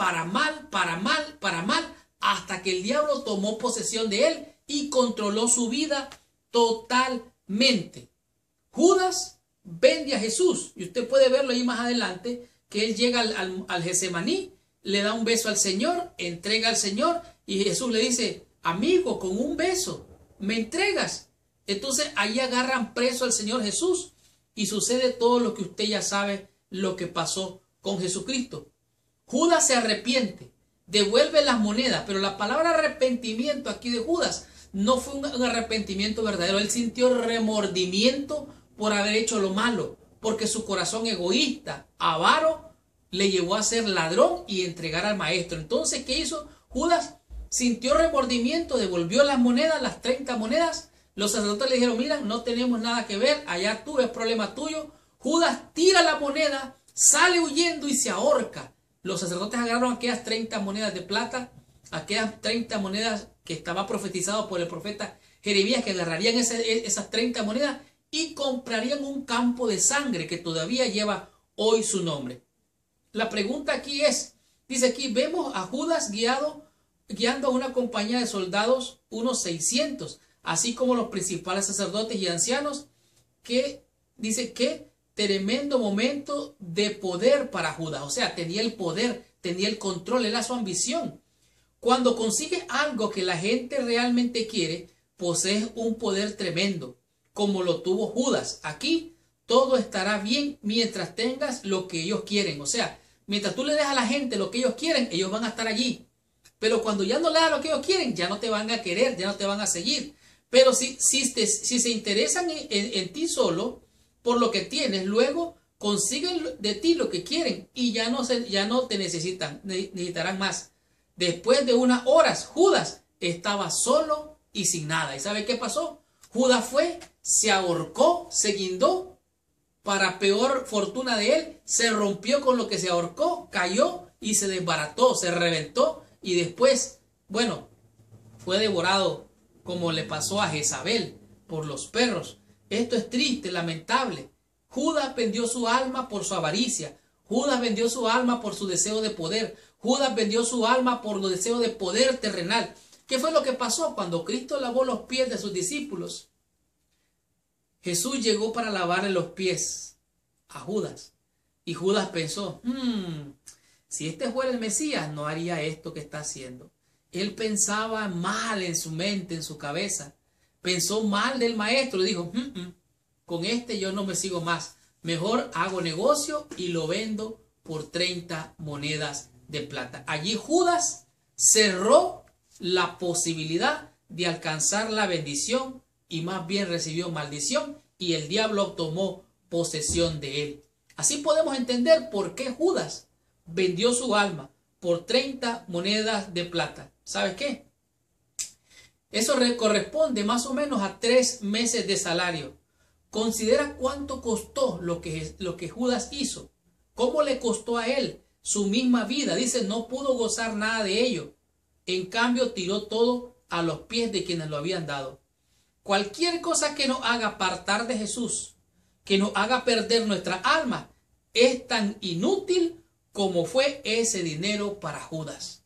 hasta que el diablo tomó posesión de él y controló su vida totalmente. Judas vende a Jesús, y usted puede verlo ahí más adelante, que él llega al Getsemaní, le da un beso al Señor, entrega al Señor, y Jesús le dice, amigo, con un beso, ¿me entregas? Entonces ahí agarran preso al Señor Jesús, y sucede todo lo que usted ya sabe lo que pasó con Jesucristo. Judas se arrepiente, devuelve las monedas, pero la palabra arrepentimiento aquí de Judas no fue un arrepentimiento verdadero. Él sintió remordimiento por haber hecho lo malo, porque su corazón egoísta, avaro, le llevó a ser ladrón y entregar al maestro. Entonces, ¿qué hizo? Judas sintió remordimiento, devolvió las monedas, las 30 monedas. Los sacerdotes le dijeron, mira, no tenemos nada que ver, allá tú, es problema tuyo. Judas tira la moneda, sale huyendo y se ahorca. Los sacerdotes agarraron aquellas 30 monedas de plata, aquellas 30 monedas que estaba profetizado por el profeta Jeremías, que agarrarían esas 30 monedas y comprarían un campo de sangre que todavía lleva hoy su nombre. La pregunta aquí es, dice aquí, vemos a Judas guiando a una compañía de soldados, unos 600, así como los principales sacerdotes y ancianos, que dice que tremendo momento de poder para Judas. O sea, tenía el poder, tenía el control, era su ambición. Cuando consigues algo que la gente realmente quiere, posees un poder tremendo, como lo tuvo Judas. Aquí todo estará bien mientras tengas lo que ellos quieren. O sea, mientras tú le des a la gente lo que ellos quieren, ellos van a estar allí. Pero cuando ya no le das lo que ellos quieren, ya no te van a querer, ya no te van a seguir. Pero si se interesan en ti solo, por lo que tienes, luego consiguen de ti lo que quieren y ya no te necesitarán más. Después de unas horas, Judas estaba solo y sin nada. ¿Y sabe qué pasó? Judas se ahorcó, se guindó, para peor fortuna de él, se rompió con lo que se ahorcó, cayó y se desbarató, se reventó y después, bueno, fue devorado como le pasó a Jezabel por los perros. Esto es triste, lamentable. Judas vendió su alma por su avaricia. Judas vendió su alma por su deseo de poder. Judas vendió su alma por los deseos de poder terrenal. ¿Qué fue lo que pasó cuando Cristo lavó los pies de sus discípulos? Jesús llegó para lavarle los pies a Judas. Y Judas pensó, si este fuera el Mesías, no haría esto que está haciendo. Él pensaba mal en su mente, en su cabeza. Pensó mal del maestro. Dijo, con este yo no me sigo más. Mejor hago negocio y lo vendo por 30 monedas de plata. Allí Judas cerró la posibilidad de alcanzar la bendición y más bien recibió maldición y el diablo tomó posesión de él. Así podemos entender por qué Judas vendió su alma por 30 monedas de plata. ¿Sabes qué? Eso corresponde más o menos a 3 meses de salario. Considera cuánto costó lo que Judas hizo. ¿Cómo le costó a él su misma vida? Dice, no pudo gozar nada de ello. En cambio, tiró todo a los pies de quienes lo habían dado. Cualquier cosa que nos haga apartar de Jesús, que nos haga perder nuestra alma, es tan inútil como fue ese dinero para Judas.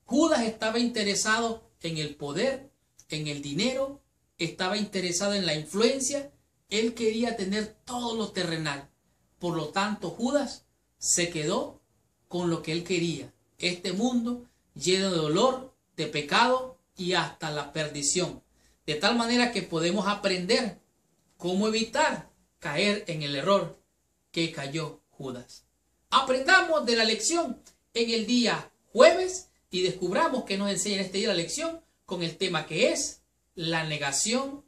Judas estaba interesado en el poder, en el dinero, estaba interesado en la influencia. Él quería tener todo lo terrenal. Por lo tanto, Judas se quedó con lo que él quería. Este mundo lleno de dolor, de pecado y hasta la perdición. De tal manera que podemos aprender cómo evitar caer en el error que cayó Judas. Aprendamos de la lección en el día jueves y descubramos qué nos enseña en este día la lección con el tema que es la negación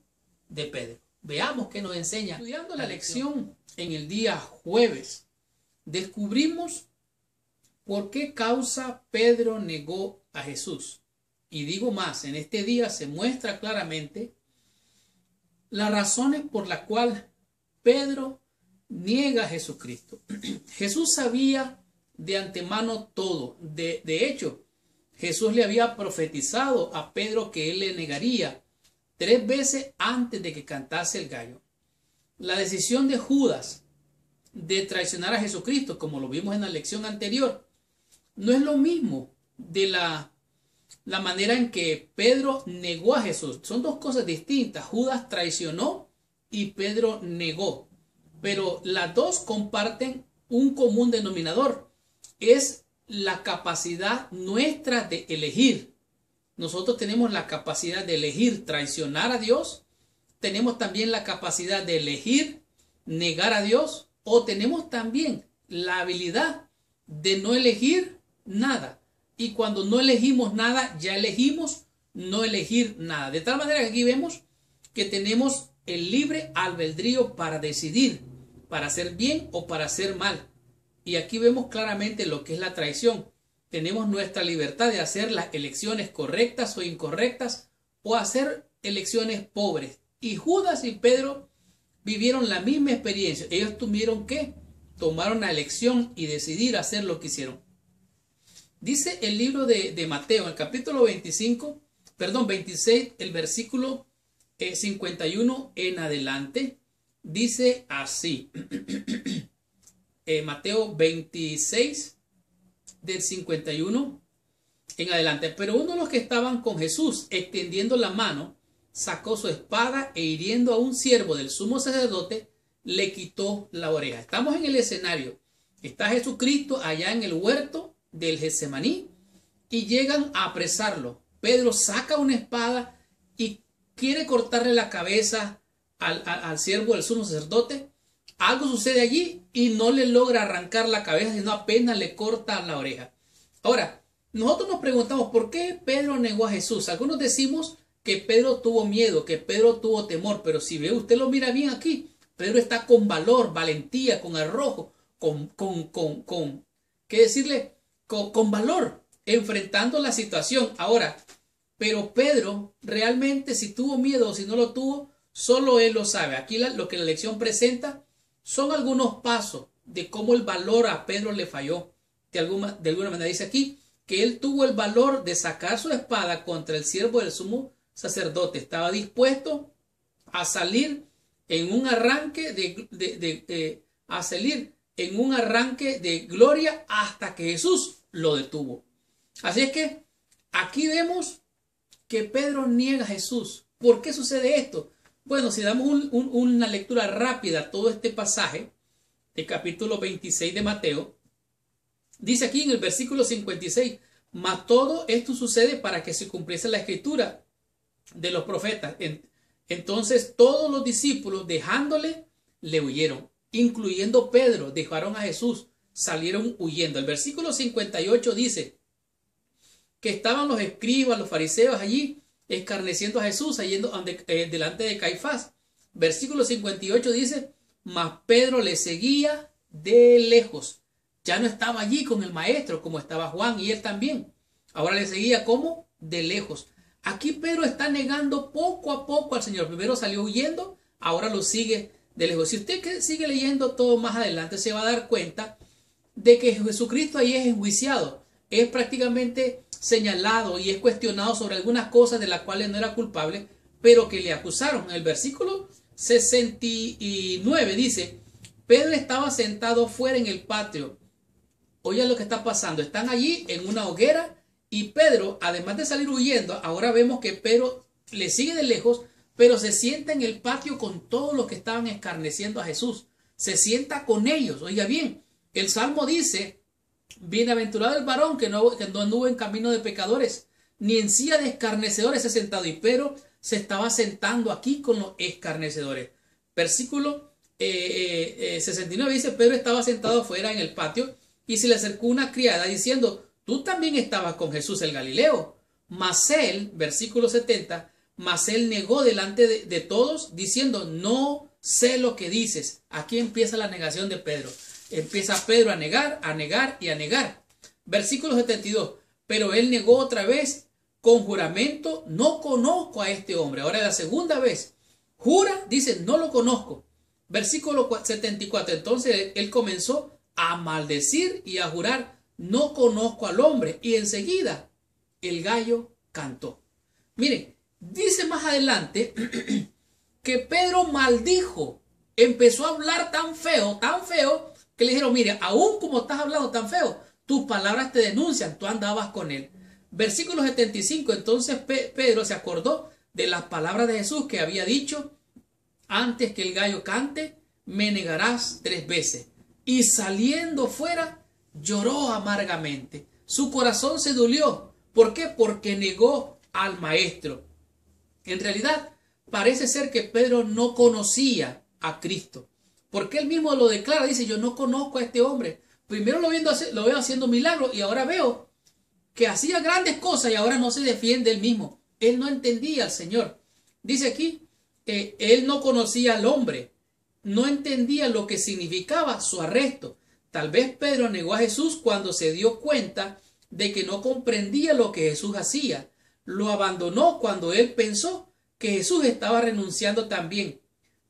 de Pedro. Veamos qué nos enseña. Estudiando la lección en el día jueves, descubrimos por qué causa Pedro negó a Jesús. Y digo más, en este día se muestra claramente las razones por las cuales Pedro niega a Jesucristo. Jesús sabía de antemano todo. De hecho, Jesús le había profetizado a Pedro que él le negaría 3 veces antes de que cantase el gallo. La decisión de Judas de traicionar a Jesucristo, como lo vimos en la lección anterior, no es lo mismo de la manera en que Pedro negó a Jesús. Son 2 cosas distintas. Judas traicionó y Pedro negó. Pero las 2 comparten un común denominador. Es la capacidad nuestra de elegir. Nosotros tenemos la capacidad de elegir traicionar a Dios. Tenemos también la capacidad de elegir negar a Dios o tenemos también la habilidad de no elegir nada. Y cuando no elegimos nada, ya elegimos no elegir nada. De tal manera que aquí vemos que tenemos el libre albedrío para decidir, para hacer bien o para hacer mal. Y aquí vemos claramente lo que es la traición. Tenemos nuestra libertad de hacer las elecciones correctas o incorrectas o hacer elecciones pobres. Y Judas y Pedro vivieron la misma experiencia. Ellos tuvieron que tomar una elección y decidir hacer lo que hicieron. Dice el libro de Mateo, en el capítulo 26, el versículo 51 en adelante, dice así. Mateo 26, del 51 en adelante. Pero uno de los que estaban con Jesús, extendiendo la mano, sacó su espada e hiriendo a un siervo del sumo sacerdote, le quitó la oreja. Estamos en el escenario. Está Jesucristo allá en el huerto del Getsemaní y llegan a apresarlo. Pedro saca una espada y quiere cortarle la cabeza al siervo del sumo sacerdote. Algo sucede allí y no le logra arrancar la cabeza, sino apenas le corta la oreja. Ahora, nosotros nos preguntamos por qué Pedro negó a Jesús. Algunos decimos que Pedro tuvo miedo, que Pedro tuvo temor, pero si ve, usted lo mira bien aquí, Pedro está con valor, valentía, con arrojo, ¿qué decirle? Con valor, enfrentando la situación. Ahora, pero Pedro realmente si tuvo miedo o si no lo tuvo, solo él lo sabe. Aquí lo que la lección presenta son algunos pasos de cómo el valor a Pedro le falló. De alguna manera dice aquí que él tuvo el valor de sacar su espada contra el siervo del sumo sacerdote. Estaba dispuesto a salir en un arranque de gloria hasta que Jesús lo detuvo. Así es que aquí vemos que Pedro niega a Jesús. ¿Por qué sucede esto? Bueno, si damos una lectura rápida a todo este pasaje del capítulo 26 de Mateo, dice aquí en el versículo 56, mas todo esto sucede para que se cumpliese la escritura de los profetas. Entonces todos los discípulos dejándole le huyeron, incluyendo Pedro, dejaron a Jesús, salieron huyendo. El versículo 58 dice que estaban los escribas, los fariseos allí escarneciendo a Jesús, delante de Caifás. Versículo 58 dice, mas Pedro le seguía de lejos. Ya no estaba allí con el maestro como estaba Juan y él también. Ahora le seguía como de lejos. Aquí Pedro está negando poco a poco al Señor. Primero salió huyendo, ahora lo sigue de lejos. Si usted sigue leyendo todo más adelante, se va a dar cuenta de que Jesucristo ahí es enjuiciado. Es prácticamente señalado y es cuestionado sobre algunas cosas de las cuales no era culpable, pero que le acusaron. En el versículo 69 dice, Pedro estaba sentado fuera en el patio. Oye lo que está pasando. Están allí en una hoguera y Pedro, además de salir huyendo, ahora vemos que Pedro le sigue de lejos, pero se sienta en el patio con todos los que estaban escarneciendo a Jesús. Se sienta con ellos. Oiga bien, el Salmo dice, bienaventurado el varón que no anduvo en camino de pecadores, ni en silla de escarnecedores se ha sentado. Y Pedro se estaba sentando aquí con los escarnecedores. Versículo 69 dice, Pedro estaba sentado fuera en el patio y se le acercó una criada diciendo, tú también estabas con Jesús el Galileo. Mas él, versículo 70, mas él negó delante de todos diciendo, no sé lo que dices. Aquí empieza la negación de Pedro. Empieza Pedro a negar y a negar. Versículo 72. Pero él negó otra vez con juramento, no conozco a este hombre. Ahora la segunda vez. Jura, dice, no lo conozco. Versículo 74. Entonces él comenzó a maldecir y a jurar, no conozco al hombre. Y enseguida el gallo cantó. Miren, dice más adelante que Pedro maldijo. Empezó a hablar tan feo, que le dijeron, mire, aún como estás hablando tan feo, tus palabras te denuncian, tú andabas con él. Versículo 75, entonces Pedro se acordó de las palabras de Jesús que había dicho, antes que el gallo cante, me negarás 3 veces. Y saliendo fuera, lloró amargamente. Su corazón se dolió. ¿Por qué? Porque negó al maestro. En realidad, parece ser que Pedro no conocía a Cristo. Porque él mismo lo declara, dice, yo no conozco a este hombre. Primero lo veo haciendo milagros y ahora veo que hacía grandes cosas y ahora no se defiende él mismo. Él no entendía al Señor. Dice aquí que él no conocía al hombre, no entendía lo que significaba su arresto. Tal vez Pedro negó a Jesús cuando se dio cuenta de que no comprendía lo que Jesús hacía. Lo abandonó cuando él pensó que Jesús estaba renunciando también.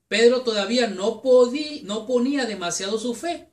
Pedro todavía no ponía demasiado su fe.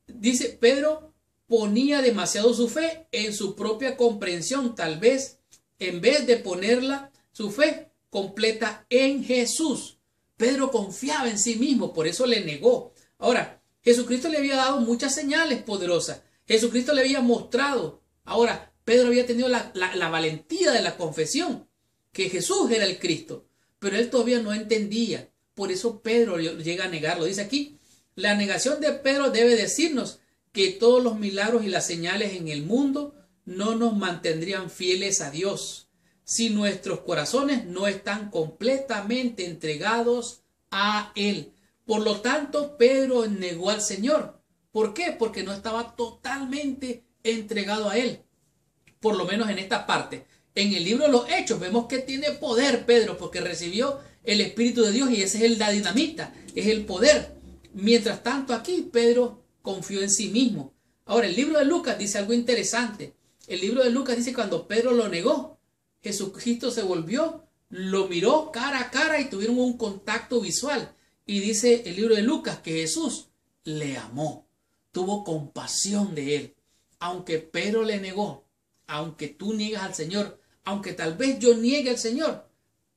Dice, Pedro ponía demasiado su fe en su propia comprensión, tal vez, en vez de ponerla su fe completa en Jesús. Pedro confiaba en sí mismo, por eso le negó. Ahora, Jesucristo le había dado muchas señales poderosas. Jesucristo le había mostrado. Ahora, Pedro había tenido la valentía de la confesión, que Jesús era el Cristo, pero él todavía no entendía. Por eso Pedro llega a negarlo. Dice aquí, la negación de Pedro debe decirnos que todos los milagros y las señales en el mundo no nos mantendrían fieles a Dios si nuestros corazones no están completamente entregados a Él. Por lo tanto, Pedro negó al Señor. ¿Por qué? Porque no estaba totalmente entregado a Él. Por lo menos en esta parte. En el libro de los Hechos vemos que tiene poder Pedro porque recibió el Espíritu de Dios y ese es la dinamita, es el poder. Mientras tanto aquí Pedro confió en sí mismo. Ahora el libro de Lucas dice algo interesante. El libro de Lucas dice cuando Pedro lo negó, Jesucristo se volvió, lo miró cara a cara y tuvieron un contacto visual. Y dice el libro de Lucas que Jesús le amó, tuvo compasión de él. Aunque Pedro le negó, aunque tú niegas al Señor, aunque tal vez yo niegue al Señor,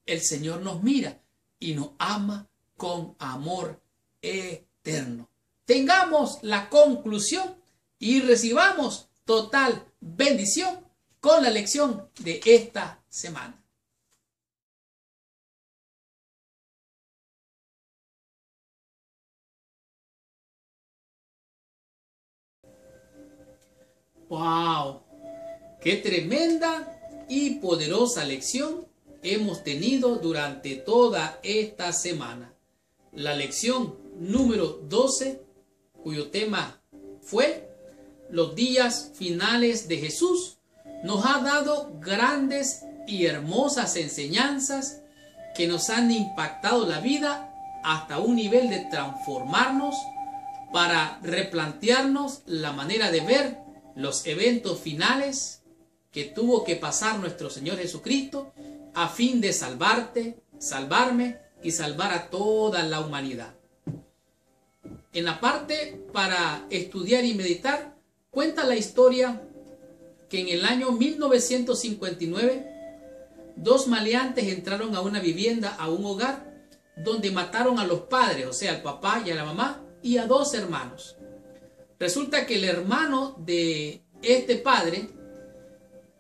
el Señor nos mira y nos ama con amor eterno. Tengamos la conclusión y recibamos total bendición con la lección de esta semana. ¡Wow! ¡Qué tremenda y poderosa lección hemos tenido durante toda esta semana! La lección número 12, cuyo tema fue los días finales de Jesús, nos ha dado grandes y hermosas enseñanzas que nos han impactado la vida hasta un nivel de transformarnos para replantearnos la manera de ver los eventos finales que tuvo que pasar nuestro Señor Jesucristo a fin de salvarte, salvarme y salvar a toda la humanidad. En la parte para estudiar y meditar, cuenta la historia que en el año 1959 dos maleantes entraron a una vivienda, a un hogar, donde mataron a los padres, o sea, al papá y a la mamá, y a dos hermanos. Resulta que el hermano de este padre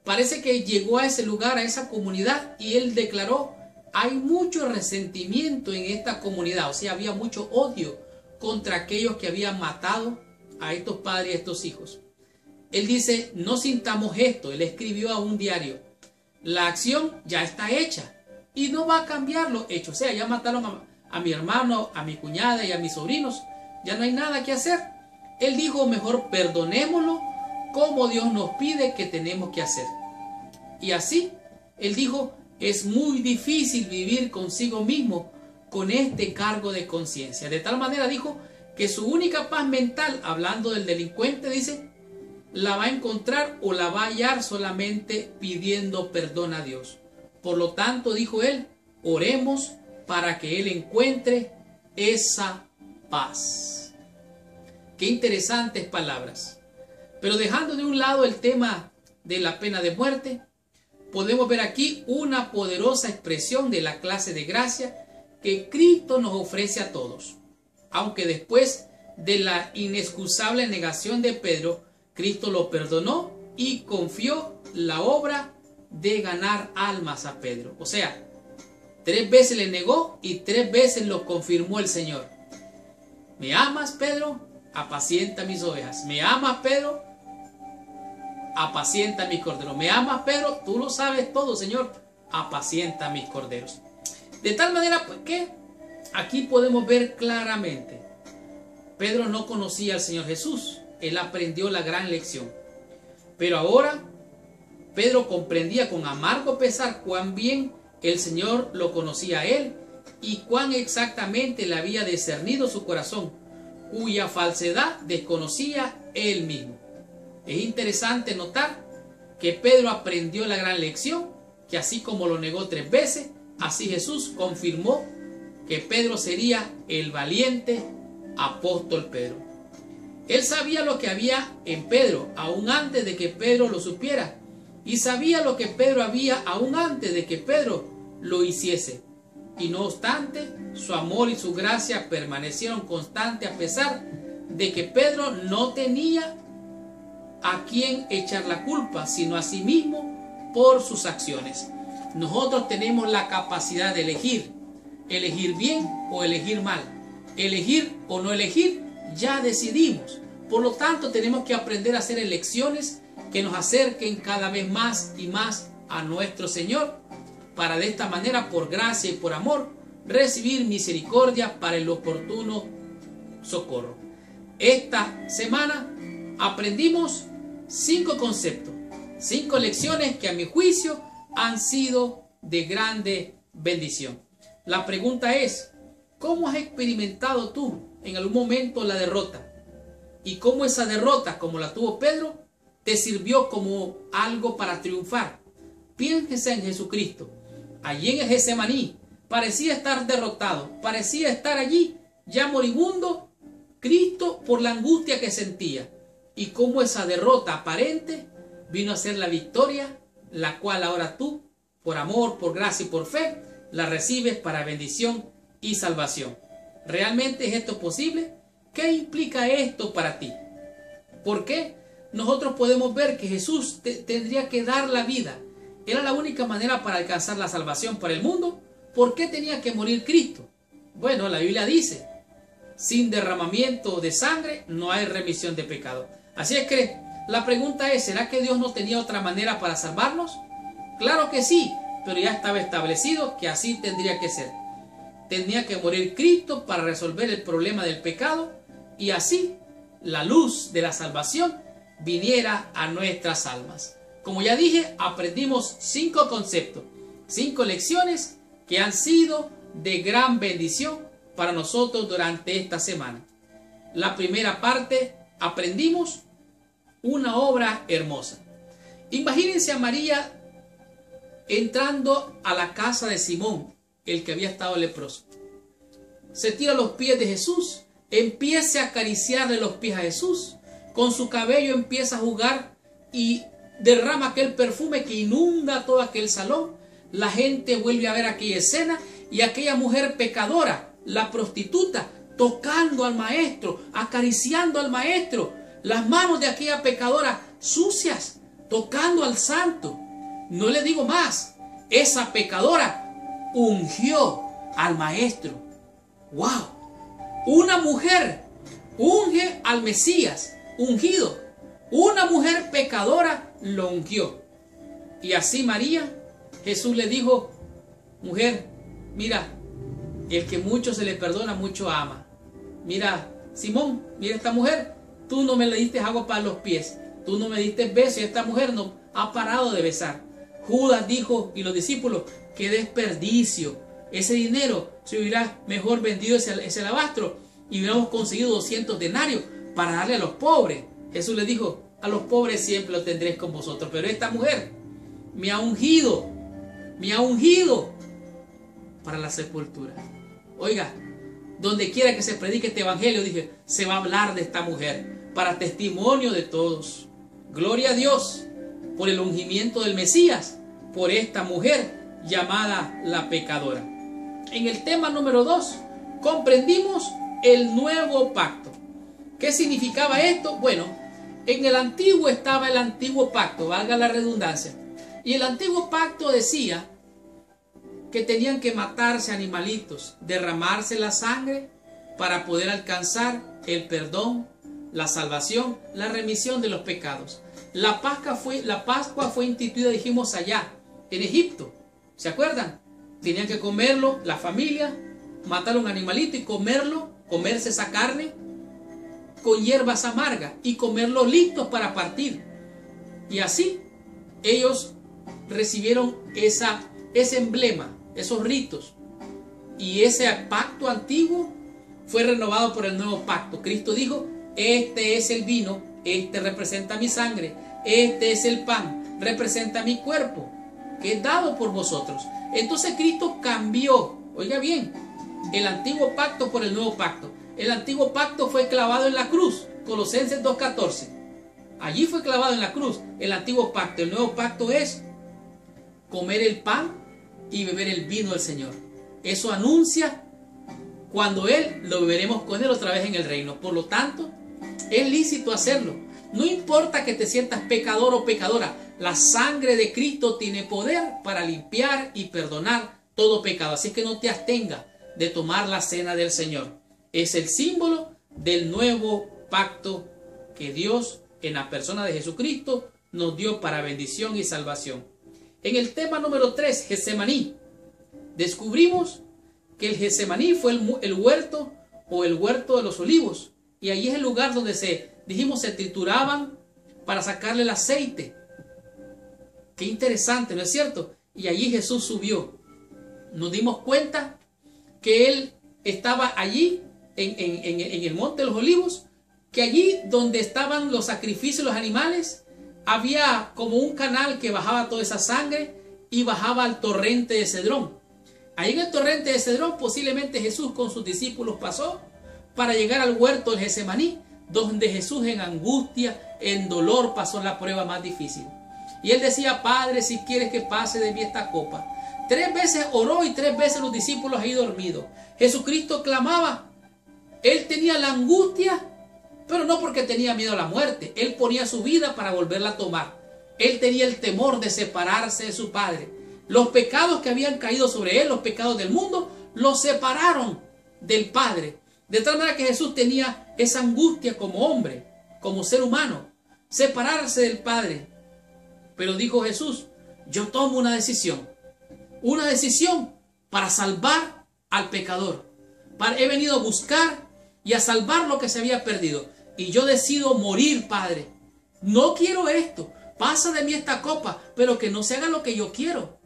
parece que llegó a ese lugar, a esa comunidad, y él declaró, hay mucho resentimiento en esta comunidad, o sea, había mucho odio contra aquellos que habían matado a estos padres y a estos hijos. Él dice, no sintamos esto. Él escribió a un diario, la acción ya está hecha y no va a cambiar los hechos. O sea, ya mataron a mi hermano, a mi cuñada y a mis sobrinos, ya no hay nada que hacer. Él dijo, mejor perdonémoslo como Dios nos pide que tenemos que hacer. Y así, él dijo, es muy difícil vivir consigo mismo con este cargo de conciencia. De tal manera dijo que su única paz mental, hablando del delincuente, dice, la va a encontrar o la va a hallar solamente pidiendo perdón a Dios. Por lo tanto, dijo él, oremos para que él encuentre esa paz. Qué interesantes palabras. Pero dejando de un lado el tema de la pena de muerte, podemos ver aquí una poderosa expresión de la clase de gracia que Cristo nos ofrece a todos. Aunque después de la inexcusable negación de Pedro, Cristo lo perdonó y confió la obra de ganar almas a Pedro. O sea, 3 veces le negó y 3 veces lo confirmó el Señor. ¿Me amas, Pedro? Apacienta mis ovejas. ¿Me amas, Pedro? Apacienta mis corderos. ¿Me amas, Pedro? Tú lo sabes todo, Señor. Apacienta mis corderos. De tal manera pues, que aquí podemos ver claramente Pedro no conocía al Señor Jesús. Él aprendió la gran lección. Pero ahora Pedro comprendía con amargo pesar cuán bien el Señor lo conocía a él y cuán exactamente le había discernido su corazón, cuya falsedad desconocía él mismo. Es interesante notar que Pedro aprendió la gran lección, que así como lo negó 3 veces, así Jesús confirmó que Pedro sería el valiente apóstol Pedro. Él sabía lo que había en Pedro, aún antes de que Pedro lo supiera, y sabía lo que Pedro había aún antes de que Pedro lo hiciese. Y no obstante, su amor y su gracia permanecieron constantes a pesar de que Pedro no tenía a quien echar la culpa, sino a sí mismo por sus acciones. Nosotros tenemos la capacidad de elegir bien o elegir mal, elegir o no elegir, ya decidimos. Por lo tanto, tenemos que aprender a hacer elecciones que nos acerquen cada vez más y más a nuestro Señor, para de esta manera, por gracia y por amor, recibir misericordia para el oportuno socorro. Esta semana aprendimos 5 conceptos, 5 lecciones que a mi juicio han sido de grande bendición. La pregunta es, ¿cómo has experimentado tú en algún momento la derrota? ¿Y cómo esa derrota, como la tuvo Pedro, te sirvió como algo para triunfar? Piensa en Jesucristo. Allí en el Getsemaní parecía estar derrotado, parecía estar allí ya moribundo, Cristo, por la angustia que sentía. Y cómo esa derrota aparente vino a ser la victoria, la cual ahora tú, por amor, por gracia y por fe, la recibes para bendición y salvación. ¿Realmente es esto posible? ¿Qué implica esto para ti? ¿Por qué? Nosotros podemos ver que Jesús tendría que dar la vida. Era la única manera para alcanzar la salvación para el mundo. ¿Por qué tenía que morir Cristo? Bueno, la Biblia dice, sin derramamiento de sangre no hay remisión de pecado. Así es que la pregunta es, ¿será que Dios no tenía otra manera para salvarnos? Claro que sí, pero ya estaba establecido que así tendría que ser. Tenía que morir Cristo para resolver el problema del pecado y así la luz de la salvación viniera a nuestras almas. Como ya dije, aprendimos 5 conceptos, 5 lecciones que han sido de gran bendición para nosotros durante esta semana. La primera parte, aprendimos una obra hermosa. Imagínense a María entrando a la casa de Simón, el que había estado leproso. Se tira a los pies de Jesús, empieza a acariciarle los pies a Jesús, con su cabello empieza a jugar y derrama aquel perfume que inunda todo aquel salón. La gente vuelve a ver aquella escena y aquella mujer pecadora, la prostituta, tocando al maestro, acariciando al maestro, las manos de aquella pecadora sucias, tocando al santo. No le digo más, esa pecadora ungió al maestro. ¡Wow! Una mujer unge al Mesías, ungido. Una mujer pecadora lo ungió. Y así María, Jesús le dijo, mujer, mira, el que mucho se le perdona, mucho ama. Mira, Simón, mira esta mujer, tú no me le diste agua para los pies, tú no me diste besos y esta mujer no ha parado de besar. Judas dijo, y los discípulos, qué desperdicio, ese dinero se hubiera mejor vendido ese alabastro y hubiéramos conseguido 200 denarios para darle a los pobres. Jesús le dijo, a los pobres siempre lo tendréis con vosotros, pero esta mujer me ha ungido para la sepultura. Oiga, donde quiera que se predique este evangelio, dije, se va a hablar de esta mujer para testimonio de todos. Gloria a Dios por el ungimiento del Mesías, por esta mujer llamada la pecadora. En el tema número 2, comprendimos el nuevo pacto. ¿Qué significaba esto? Bueno, en el antiguo estaba el antiguo pacto, valga la redundancia. Y el antiguo pacto decía que tenían que matarse animalitos, derramarse la sangre para poder alcanzar el perdón, la salvación, la remisión de los pecados. La Pascua fue instituida, dijimos, allá, en Egipto. ¿Se acuerdan? Tenían que comerlo, la familia, matar un animalito y comerlo, comerse esa carne con hierbas amargas y comerlos listos para partir. Y así ellos recibieron ese emblema, esos ritos. Y ese pacto antiguo fue renovado por el nuevo pacto. Cristo dijo, este es el vino, este representa mi sangre, este es el pan, representa mi cuerpo, que es dado por vosotros. Entonces Cristo cambió, oiga bien, el antiguo pacto por el nuevo pacto. El antiguo pacto fue clavado en la cruz, Colosenses 2:14. Allí fue clavado en la cruz el antiguo pacto. El nuevo pacto es comer el pan y beber el vino del Señor. Eso anuncia cuando Él lo beberemos con Él otra vez en el reino. Por lo tanto, es lícito hacerlo. No importa que te sientas pecador o pecadora, la sangre de Cristo tiene poder para limpiar y perdonar todo pecado. Así que no te abstengas de tomar la cena del Señor. Es el símbolo del nuevo pacto que Dios, en la persona de Jesucristo, nos dio para bendición y salvación. En el tema número 3, Getsemaní, descubrimos que el Getsemaní fue el huerto o el huerto de los olivos. Y allí es el lugar donde se trituraban para sacarle el aceite. Qué interesante, ¿no es cierto? Y allí Jesús subió. Nos dimos cuenta que Él estaba allí en el monte de los olivos, que allí donde estaban los sacrificios, los animales, había como un canal que bajaba toda esa sangre y bajaba al torrente de Cedrón. Ahí en el torrente de Cedrón posiblemente Jesús con sus discípulos pasó para llegar al huerto del Getsemaní, donde Jesús en angustia, en dolor, pasó la prueba más difícil. Y Él decía, Padre, si quieres que pase de mí esta copa. 3 veces oró y 3 veces los discípulos ahí dormidos. Jesucristo clamaba. Él tenía la angustia, pero no porque tenía miedo a la muerte. Él ponía su vida para volverla a tomar. Él tenía el temor de separarse de su Padre. Los pecados que habían caído sobre Él, los pecados del mundo, los separaron del Padre. De tal manera que Jesús tenía esa angustia como hombre, como ser humano, separarse del Padre. Pero dijo Jesús, yo tomo una decisión para salvar al pecador. He venido a buscar y a salvar lo que se había perdido. Y yo decido morir, Padre. No quiero esto. Pasa de mí esta copa, pero que no se haga lo que yo quiero,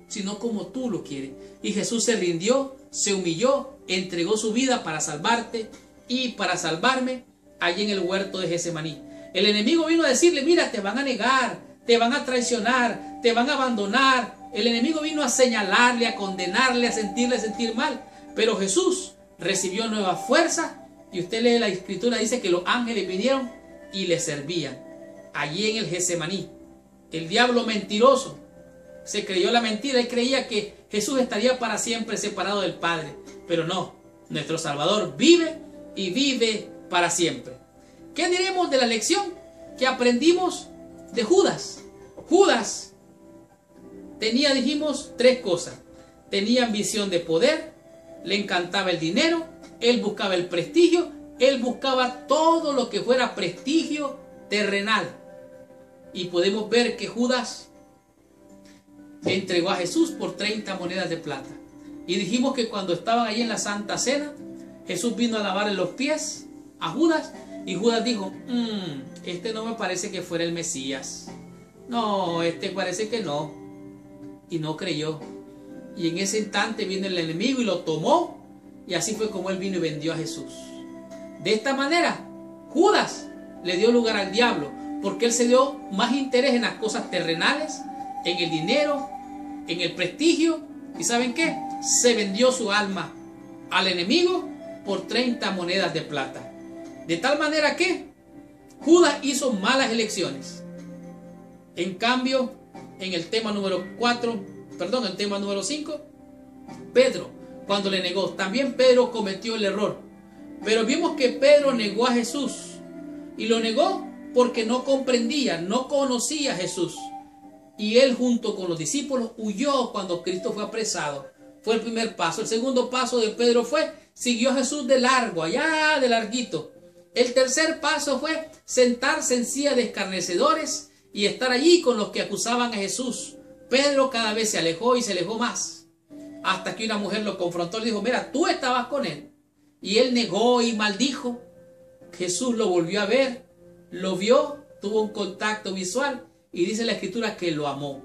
sino como tú lo quieres. Y Jesús se rindió, se humilló, entregó su vida para salvarte y para salvarme allí en el huerto de Getsemaní. El enemigo vino a decirle, mira, te van a negar, te van a traicionar, te van a abandonar. El enemigo vino a señalarle, a condenarle, a sentir mal. Pero Jesús recibió nueva fuerza y usted lee la escritura, dice que los ángeles vinieron y le servían. Allí en el Getsemaní, el diablo mentiroso se creyó la mentira. Él creía que Jesús estaría para siempre separado del Padre. Pero no, nuestro Salvador vive y vive para siempre. ¿Qué diremos de la lección que aprendimos de Judas? Judas tenía, dijimos, 3 cosas. Tenía ambición de poder, le encantaba el dinero, él buscaba el prestigio, él buscaba todo lo que fuera prestigio terrenal. Y podemos ver que Judas entregó a Jesús por 30 monedas de plata. Y dijimos que cuando estaban ahí en la Santa Cena, Jesús vino a lavarle los pies a Judas. Y Judas dijo, este no me parece que fuera el Mesías. No, este parece que no. Y no creyó. Y en ese instante vino el enemigo y lo tomó. Y así fue como él vino y vendió a Jesús. De esta manera, Judas le dio lugar al diablo, porque él se dio más interés en las cosas terrenales, en el dinero, en el prestigio. ¿Y saben qué? Se vendió su alma al enemigo por 30 monedas de plata. De tal manera que Judas hizo malas elecciones. En cambio, en el tema número 5, Pedro, cuando le negó, también Pedro cometió el error. Pero vimos que Pedro negó a Jesús. Y lo negó porque no comprendía, no conocía a Jesús. Y él junto con los discípulos huyó cuando Cristo fue apresado. Fue el primer paso. El segundo paso de Pedro siguió a Jesús de largo, allá de larguito. El tercer paso fue sentarse en silla de escarnecedores y estar allí con los que acusaban a Jesús. Pedro cada vez se alejó y se alejó más. Hasta que una mujer lo confrontó y le dijo, mira, tú estabas con él. Y él negó y maldijo. Jesús lo volvió a ver, lo vio, tuvo un contacto visual y dice la Escritura que lo amó.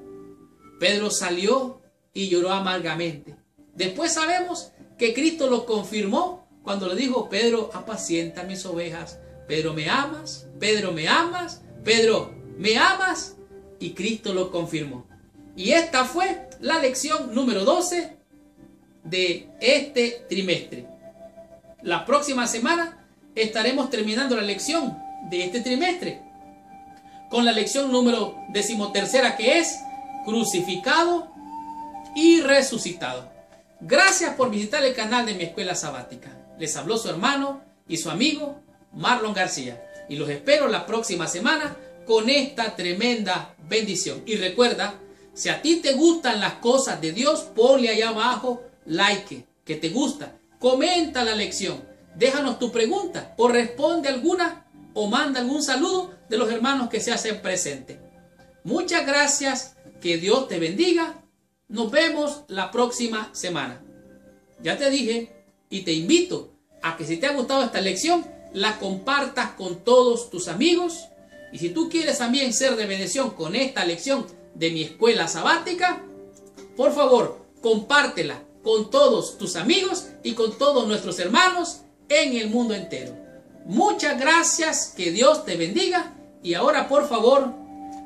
Pedro salió y lloró amargamente. Después sabemos que Cristo lo confirmó cuando le dijo: Pedro, apacienta mis ovejas. Pedro, ¿me amas? Pedro, ¿me amas? Pedro, ¿me amas? Y Cristo lo confirmó. Y esta fue la lección número 12 de este trimestre. La próxima semana estaremos terminando la lección de este trimestre con la lección número 13, que es crucificado y resucitado. Gracias por visitar el canal de Mi Escuela Sabática. Les habló su hermano y su amigo Marlon García. Y los espero la próxima semana con esta tremenda bendición. Y recuerda, si a ti te gustan las cosas de Dios, ponle allá abajo like, que te gusta. Comenta la lección. Déjanos tu pregunta o responde alguna o manda algún saludo de los hermanos que se hacen presentes. Muchas gracias. Que Dios te bendiga. Nos vemos la próxima semana. Ya te dije y te invito a que si te ha gustado esta lección, la compartas con todos tus amigos. Y si tú quieres también ser de bendición con esta lección de Mi Escuela Sabática, por favor, compártela con todos tus amigos y con todos nuestros hermanos en el mundo entero. Muchas gracias, que Dios te bendiga. Y ahora, por favor,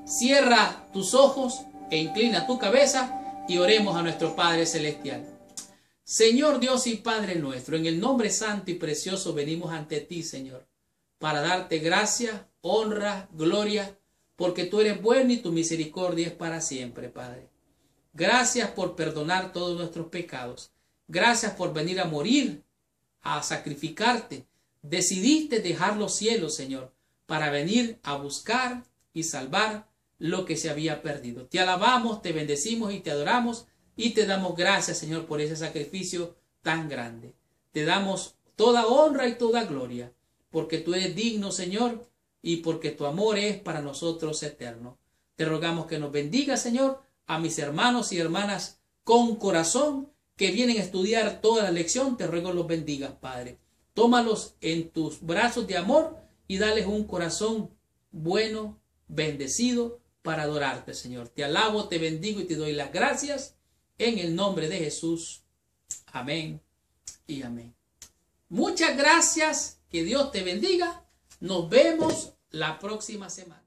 cierra tus ojos e inclina tu cabeza y oremos a nuestro Padre Celestial. Señor Dios y Padre nuestro, en el nombre santo y precioso venimos ante ti, Señor, para darte gracia, honra, gloria, porque tú eres bueno y tu misericordia es para siempre, Padre. Gracias por perdonar todos nuestros pecados. Gracias por venir a morir, a sacrificarte. Decidiste dejar los cielos, Señor, para venir a buscar y salvar lo que se había perdido. Te alabamos, te bendecimos y te adoramos y te damos gracias, Señor, por ese sacrificio tan grande. Te damos toda honra y toda gloria, porque tú eres digno, Señor, y porque tu amor es para nosotros eterno. Te rogamos que nos bendiga, Señor, a mis hermanos y hermanas con corazón que vienen a estudiar toda la lección. Te ruego los bendigas, Padre. Tómalos en tus brazos de amor y dales un corazón bueno, bendecido, para adorarte, Señor. Te alabo, te bendigo y te doy las gracias en el nombre de Jesús. Amén y amén. Muchas gracias. Que Dios te bendiga. Nos vemos la próxima semana.